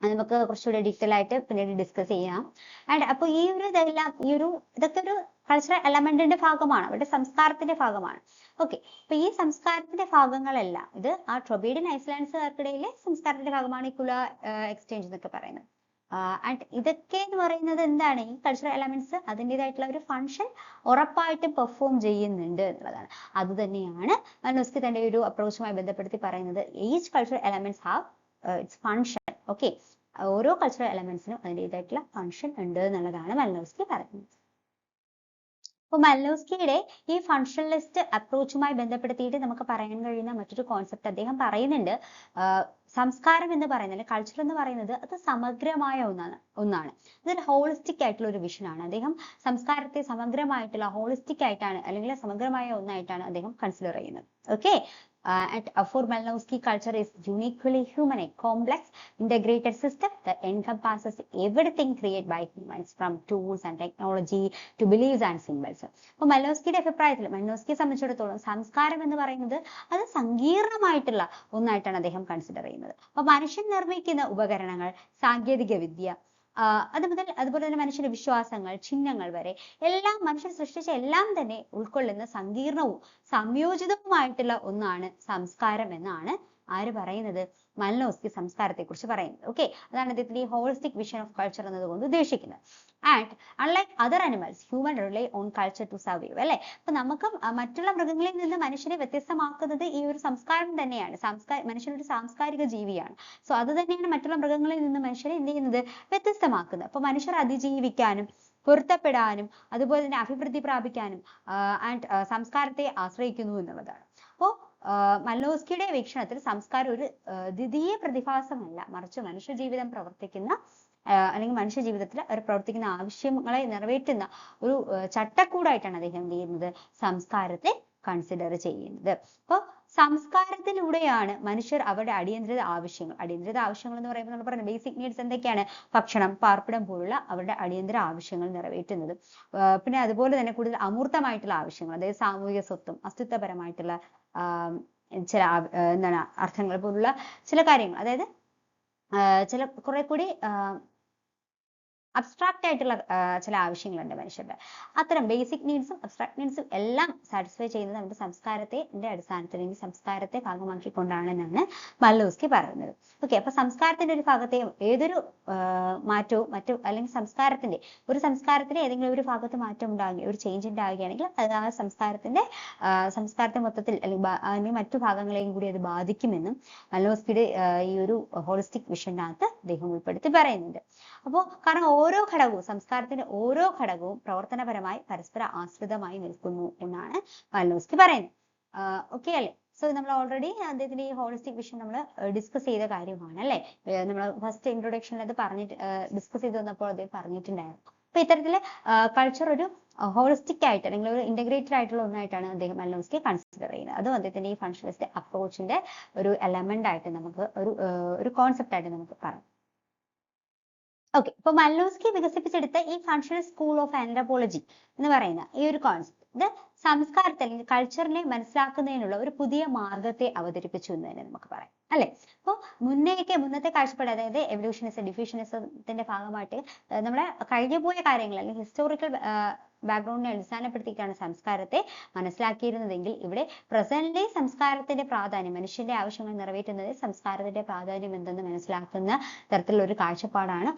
അത് നമുക്ക് കുറച്ചുകൂടി ഡീറ്റെയിൽ ആയിട്ട് പിന്നീട് ഡിസ്കസ് ചെയ്യാം. ആൻഡ് അപ്പൊ ഇതൊക്കെ ഒരു കൾച്ചറൽ എലമെന്റിന്റെ ഭാഗമാണ്, അവരുടെ സംസ്കാരത്തിന്റെ ഭാഗമാണ്. ഓക്കെ, അപ്പൊ ഈ സംസ്കാരത്തിന്റെ ഭാഗങ്ങളെല്ലാം ഇത് ആ ട്രൊബേഡിയൻ ഐസ്ലാൻഡ്സുകാർക്കിടയിലെ സംസ്കാരത്തിന്റെ ഭാഗമാണ് ഈ കുല എക്സ്ചേഞ്ച് എന്നൊക്കെ പറയുന്നത്. ആൻഡ് ഇതൊക്കെ എന്ന് പറയുന്നത് എന്താണ്, ഈ കൾച്ചറൽ എലമെന്റ്സ് അതിൻ്റെതായിട്ടുള്ള ഒരു ഫംഗ്ഷൻ ഉറപ്പായിട്ടും പെർഫോം ചെയ്യുന്നുണ്ട് എന്നുള്ളതാണ്. അത് തന്നെയാണ് മലിനോസ്കി തന്റെ ഒരു അപ്രോച്ചുമായി ബന്ധപ്പെടുത്തി പറയുന്നത്. Each cultural elements have its function. Okay, ഓരോ കൾച്ചറൽ എലമെന്റ്സിനും അതിൻ്റെതായിട്ടുള്ള ഫംഗ്ഷൻ ഉണ്ട് എന്നുള്ളതാണ് മലിനോസ്കി പറയുന്നത്. അപ്പൊ മലിനോസ്കിയുടെ ഈ ഫംഗ്ഷണലിസ്റ്റ് അപ്രോച്ചുമായി ബന്ധപ്പെടുത്തിയിട്ട് നമുക്ക് പറയാൻ കഴിയുന്ന മറ്റൊരു കോൺസെപ്റ്റ് അദ്ദേഹം പറയുന്നുണ്ട്. സംസ്കാരം എന്ന് പറയുന്നത്, കൾച്ചർ എന്ന് പറയുന്നത് അത് സമഗ്രമായ ഒന്നാണ്. ഇതൊരു ഹോളിസ്റ്റിക് ആയിട്ടുള്ള ഒരു വിഷനാണ്. അദ്ദേഹം സംസ്കാരത്തെ സമഗ്രമായിട്ടുള്ള ഹോളിസ്റ്റിക് ആയിട്ടാണ് അല്ലെങ്കിൽ സമഗ്രമായ ഒന്നായിട്ടാണ് അദ്ദേഹം കൺസിഡർ ചെയ്യുന്നത്. Okay, and for Malinowski, culture is uniquely human, a complex, integrated system that encompasses everything created by humans, from tools and technology to beliefs and symbols. അപ്പോൾ മലിനോസ്കിയുടെ അഭിപ്രായത്തിൽ, മലിനോസ്കിയെ സംബന്ധിച്ചിടത്തോളം സംസ്കാരം എന്ന് പറയുന്നത് അത് സങ്കീർണമായിട്ടുള്ള ഒന്നായിട്ടാണ് അദ്ദേഹം കൺസിഡർ ചെയ്യുന്നത്. അപ്പൊ മനുഷ്യൻ നിർമ്മിക്കുന്ന ഉപകരണങ്ങൾ, സാങ്കേതിക വിദ്യ, അതുപോലെ തന്നെ മനുഷ്യന്റെ വിശ്വാസങ്ങൾ, ചിഹ്നങ്ങൾ വരെ എല്ലാം മനുഷ്യൻ സൃഷ്ടിച്ച എല്ലാം തന്നെ ഉൾക്കൊള്ളുന്ന സങ്കീർണവും സംയോജിതവുമായിട്ടുള്ള ഒന്നാണ് സംസ്കാരം എന്നാണ് ആര് പറയുന്നത്, മലിനോസ്കി സംസ്കാരത്തെ കുറിച്ച് പറയുന്നത്. ഓക്കെ, അതാണ് അദ്ദേഹത്തിന്റെ ഈ ഹോളിസ്റ്റിക് വിഷൻ ഓഫ് കൾച്ചർ എന്നതുകൊണ്ട് ഉദ്ദേശിക്കുന്നത്. And unlike other animals, human rely on culture to survive. അല്ലെ, അപ്പൊ നമുക്ക് മറ്റുള്ള മൃഗങ്ങളിൽ നിന്ന് മനുഷ്യനെ വ്യത്യസ്തമാക്കുന്നത് ഈ ഒരു സംസ്കാരം തന്നെയാണ്. മനുഷ്യൻ ഒരു സാംസ്കാരിക ജീവിയാണ്. സോ അത് തന്നെയാണ് മറ്റുള്ള മൃഗങ്ങളിൽ നിന്ന് മനുഷ്യരെ എന്ത് ചെയ്യുന്നത്, വ്യത്യസ്തമാക്കുന്നത്. അപ്പൊ മനുഷ്യർ അതിജീവിക്കാനും പൊരുത്തപ്പെടാനും അതുപോലെ തന്നെ അഭിവൃദ്ധി പ്രാപിക്കാനും ആൻഡ് സംസ്കാരത്തെ ആശ്രയിക്കുന്നു എന്നുള്ളതാണ്. അപ്പോ മലിനോസ്കിയുടെ വീക്ഷണത്തിൽ സംസ്കാരം ഒരു ദ്വിതീയ പ്രതിഭാസമല്ല, മറിച്ച് മനുഷ്യ ജീവിതം പ്രവർത്തിക്കുന്ന അല്ലെങ്കിൽ മനുഷ്യ ജീവിതത്തിൽ അവർ പ്രവർത്തിക്കുന്ന ആവശ്യങ്ങളെ നിറവേറ്റുന്ന ഒരു ചട്ടക്കൂടായിട്ടാണ് അദ്ദേഹം എന്ത് ചെയ്യുന്നത്, സംസ്കാരത്തെ കൺസിഡർ ചെയ്യുന്നത്. അപ്പോൾ സംസ്കാരത്തിലൂടെയാണ് മനുഷ്യർ അവരുടെ അടിയന്തര ആവശ്യങ്ങൾ എന്ന് പറയുമ്പോൾ നമ്മൾ പറഞ്ഞു ബേസിക് നീഡ്സ് എന്തൊക്കെയാണ്? ഭക്ഷണം, പാർപ്പിടം പോലുള്ള അവരുടെ അടിയന്തര ആവശ്യങ്ങൾ നിറവേറ്റുന്നത്. പിന്നെ അതുപോലെ തന്നെ കൂടുതൽ അമൂർത്തമായിട്ടുള്ള ആവശ്യങ്ങൾ, അതായത് സാമൂഹിക സ്വത്തും അസ്തിത്വപരമായിട്ടുള്ള ചില എന്താണ് അർത്ഥങ്ങൾ പോലുള്ള ചില കാര്യങ്ങൾ, അതായത് ചില കുറെ കൂടി അബ്സ്ട്രാക്റ്റ് ആയിട്ടുള്ള ചില ആവശ്യങ്ങളുണ്ട് മനുഷ്യരുടെ. അത്തരം ബേസിക് നീഡ്സും അബ്സ്ട്രാക്ട് നീഡ്സും എല്ലാം സാറ്റിസ്ഫൈ ചെയ്യുന്നത് നമ്മുടെ സംസ്കാരത്തിന്റെ അടിസ്ഥാനത്തിൽ, അല്ലെങ്കിൽ സംസ്കാരത്തെ ഭാഗമാക്കിക്കൊണ്ടാണെന്നാണ് മല്ലൂസ്കി പറയുന്നത്. ഓക്കെ, അപ്പൊ സംസ്കാരത്തിന്റെ ഒരു ഭാഗത്തെയും ഏതൊരു മാറ്റവും അല്ലെങ്കിൽ സംസ്കാരത്തിന്റെ ഏതെങ്കിലും ഒരു ഭാഗത്ത് മാറ്റം ഉണ്ടാകുകയും ഒരു ചേഞ്ച് ഉണ്ടാവുകയാണെങ്കിൽ അത് ആ സംസ്കാരത്തെ മൊത്തത്തിൽ അല്ലെങ്കിൽ മറ്റു ഭാഗങ്ങളെയും കൂടി അത് ബാധിക്കുമെന്നും മല്ലൂസ്കിയുടെ ഈ ഒരു ഹോളിസ്റ്റിക് വിഷനകത്ത് അദ്ദേഹം ഉൾപ്പെടുത്തി പറയുന്നുണ്ട്. അപ്പോൾ കാരണം സംസ്കാരത്തിന്റെ ഓരോ ഘടകവും പ്രവർത്തനപരമായി പരസ്പര ആശ്രിതമായി നിൽക്കുന്നു എന്നാണ് മല്ലൂസ്കി പറയുന്നത്. ഓക്കെ അല്ലേ? സോ നമ്മൾ ഓൾറെഡി അദ്ദേഹത്തിന്റെ ഈ ഹോളിസ്റ്റിക് വിഷൻ നമ്മൾ ഡിസ്കസ് ചെയ്ത കാര്യമാണ് അല്ലെ. നമ്മൾ ഫസ്റ്റ് ഇൻട്രൊഡക്ഷനിൽ അത് ഡിസ്കസ് ചെയ്ത് വന്നപ്പോൾ അദ്ദേഹം പറഞ്ഞിട്ടുണ്ടായിരുന്നു. അപ്പൊ ഇത്തരത്തില് കൾച്ചർ ഒരു ഹോളിസ്റ്റിക് ആയിട്ട് അല്ലെങ്കിൽ ഒരു ഇന്റഗ്രേറ്റഡ് ആയിട്ടുള്ള ഒന്നായിട്ടാണ് അദ്ദേഹം മല്ലൂസ്കി കൺസിഡർ ചെയ്യുന്നത്. അതും അദ്ദേഹത്തിന്റെ ഈ ഫങ്ഷണലിസ്റ്റ് അപ്രോച്ചിന്റെ ഒരു എലമെന്റ് ആയിട്ട് നമുക്ക് ഒരു കോൺസെപ്റ്റ് ആയിട്ട് നമുക്ക് പറയാം. ഓക്കെ, ഇപ്പൊ മല്ലൂസ്കി വികസിപ്പിച്ചെടുത്ത ഈ ഫങ്ഷണൽ സ്കൂൾ ഓഫ് ആന്ത്രപ്പോളജി എന്ന് പറയുന്ന ഈ ഒരു കോൺസെപ്റ്റ് ഇത് സംസ്കാരത്തെ അല്ലെങ്കിൽ കൾച്ചറിനെ മനസ്സിലാക്കുന്നതിനുള്ള ഒരു പുതിയ മാർഗത്തെ അവതരിപ്പിച്ചു എന്ന് തന്നെ നമുക്ക് പറയാം അല്ലെ. അപ്പോൾ മുന്നത്തെ കാഴ്ചപ്പാട്, അതായത് ഡിഫ്യൂഷനിസത്തിന്റെ ഭാഗമായിട്ട് നമ്മളെ കഴിഞ്ഞുപോയ കാര്യങ്ങൾ അല്ലെങ്കിൽ ഹിസ്റ്റോറിക്കൽ ബാക്ക്ഗ്രൗണ്ടിനെ അടിസ്ഥാനപ്പെടുത്തിയിട്ടാണ് സംസ്കാരത്തെ മനസ്സിലാക്കിയിരുന്നതെങ്കിൽ ഇവിടെ പ്രസന്റ്ലി സംസ്കാരത്തിന്റെ പ്രാധാന്യം, മനുഷ്യന്റെ ആവശ്യങ്ങൾ നിറവേറ്റുന്നതിൽ സംസ്കാരത്തിന്റെ പ്രാധാന്യം എന്തെന്ന് മനസ്സിലാക്കുന്ന തരത്തിലുള്ള ഒരു കാഴ്ചപ്പാടാണ്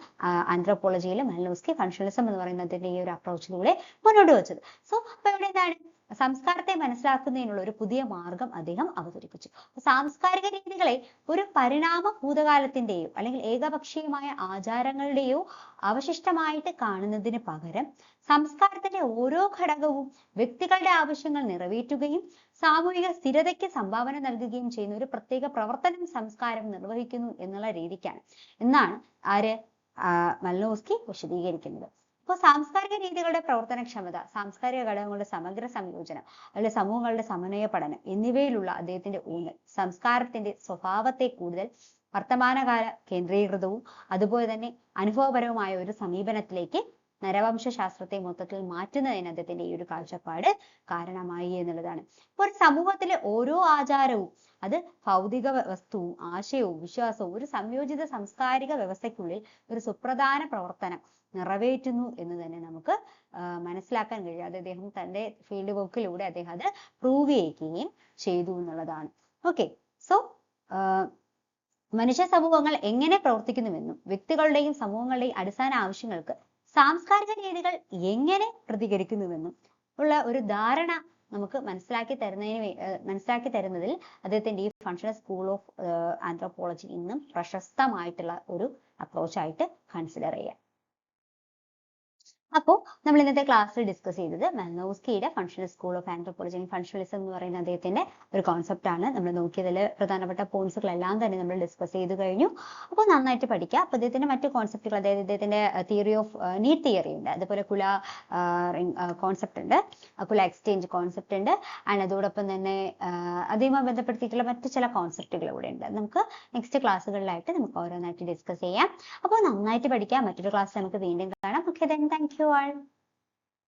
ആന്ത്രപ്പോളജിയിൽ മല്ലൂസ്കി ഫങ്ഷണലിസം എന്ന് പറയുന്നതിന്റെ ഈ ഒരു അപ്രോച്ചിലൂടെ മുന്നോട്ട് വെച്ചത്. സോ അപ്പൊ ഇവിടെ എന്താണ്? സംസ്കാരത്തെ മനസ്സിലാക്കുന്നതിനുള്ള ഒരു പുതിയ മാർഗം അദ്ദേഹം അവതരിപ്പിച്ചു. സാംസ്കാരിക രീതികളെ ഒരു പരിണാമ ഭൂതകാലത്തിന്റെയോ അല്ലെങ്കിൽ ഏകപക്ഷീയമായ ആചാരങ്ങളുടെയോ അവശിഷ്ടമായിട്ട് കാണുന്നതിന് പകരം സംസ്കാരത്തിന്റെ ഓരോ ഘടകവും വ്യക്തികളുടെ ആവശ്യങ്ങൾ നിറവേറ്റുകയും സാമൂഹിക സ്ഥിരതയ്ക്ക് സംഭാവന നൽകുകയും ചെയ്യുന്ന ഒരു പ്രത്യേക പ്രവർത്തനം സംസ്കാരം നിർവഹിക്കുന്നു എന്നുള്ള രീതിക്കാണ് എന്നാണ് മല്ലൂസ്കി വിശദീകരിക്കുന്നത്. അപ്പോൾ സാംസ്കാരിക രീതികളുടെ പ്രവർത്തനക്ഷമത, സാംസ്കാരിക ഘടകങ്ങളുടെ സമഗ്ര സംയോജനം, അല്ലെങ്കിൽ സമൂഹങ്ങളുടെ സമന്വയ പഠനം എന്നിവയിലുള്ള അദ്ദേഹത്തിന്റെ ഊന്നൽ സംസ്കാരത്തിന്റെ സ്വഭാവത്തെ കൂടുതൽ വർത്തമാനകാല കേന്ദ്രീകൃതവും അതുപോലെ തന്നെ അനുഭവപരവുമായ ഒരു സമീപനത്തിലേക്ക് നരവംശാസ്ത്രത്തെ മൊത്തത്തിൽ മാറ്റുന്നതിന് അദ്ദേഹത്തിന്റെ ഈ ഒരു കാഴ്ചപ്പാട് കാരണമായി എന്നുള്ളതാണ്. ഇപ്പൊ ഒരു സമൂഹത്തിലെ ഓരോ ആചാരവും അത് ഭൗതിക വസ്തുവും ആശയവും വിശ്വാസവും ഒരു സംയോജിത സാംസ്കാരിക വ്യവസ്ഥയ്ക്കുള്ളിൽ ഒരു സുപ്രധാന പ്രവർത്തനം നിറവേറ്റുന്നു എന്ന് തന്നെ നമുക്ക് മനസ്സിലാക്കാൻ കഴിയും. അത് അദ്ദേഹം തന്റെ ഫീൽഡ് വർക്കിലൂടെ അദ്ദേഹം അത് പ്രൂവ് ചെയ്യുകയും ചെയ്തു എന്നുള്ളതാണ്. ഓക്കെ, സോ മനുഷ്യ സമൂഹങ്ങൾ എങ്ങനെ പ്രവർത്തിക്കുന്നുവെന്നും വ്യക്തികളുടെയും സമൂഹങ്ങളുടെയും അടിസ്ഥാന ആവശ്യങ്ങൾക്ക് സാംസ്കാരിക രീതികൾ എങ്ങനെ പ്രതികരിക്കുന്നുവെന്നും ഉള്ള ഒരു ധാരണ നമുക്ക് മനസ്സിലാക്കി തരുന്നതിൽ അദ്ദേഹത്തിന്റെ ഈ ഫങ്ഷണൽ സ്കൂൾ ഓഫ് ആന്ത്രപ്പോളജി ഇന്നും പ്രശസ്തമായിട്ടുള്ള ഒരു അപ്രോച്ചായിട്ട് കൺസിഡർ ചെയ്യാം. അപ്പോൾ നമ്മൾ ഇന്നത്തെ ക്ലാസ്സിൽ ഡിസ്കസ് ചെയ്തത് മല്ലൂസ്കിയുടെ functional school of anthropology, functionalism എന്ന് പറയുന്ന അദ്ദേഹത്തിന്റെ ഒരു കോൺസെപ്റ്റ് ആണ്. നമ്മൾ നോക്കിയതിൽ പ്രധാനപ്പെട്ട പോയിന്റ്സുകളെല്ലാം തന്നെ നമ്മൾ ഡിസ്കസ് ചെയ്ത് കഴിഞ്ഞു. അപ്പോൾ നന്നായിട്ട് പഠിക്കുക. അപ്പോൾ അദ്ദേഹത്തിന്റെ മറ്റു കോൺസെപ്റ്റുകൾ, അതായത് അദ്ദേഹത്തിന്റെ തിയറി ഓഫ് നീഡ് തിയറി ഉണ്ട്, അതുപോലെ കുല കോൺസെപ്റ്റ് ഉണ്ട്, കുല എക്സ്ചേഞ്ച് കോൺസെപ്റ്റ് ഉണ്ട്, ആൻഡ് അതോടൊപ്പം തന്നെ അതുമായി ബന്ധപ്പെടുത്തിയിട്ടുള്ള മറ്റു ചില കോൺസെപ്റ്റുകൾ ഇവിടെ ഉണ്ട്. നമുക്ക് നെക്സ്റ്റ് ക്ലാസ്സുകളിലായിട്ട് നമുക്ക് ഓരോന്നായിട്ട് ഡിസ്കസ് ചെയ്യാം. അപ്പോൾ നന്നായിട്ട് പഠിക്കാം. മറ്റൊരു ക്ലാസ് നമുക്ക് വീണ്ടും കാണാം. Okay, then thank you all.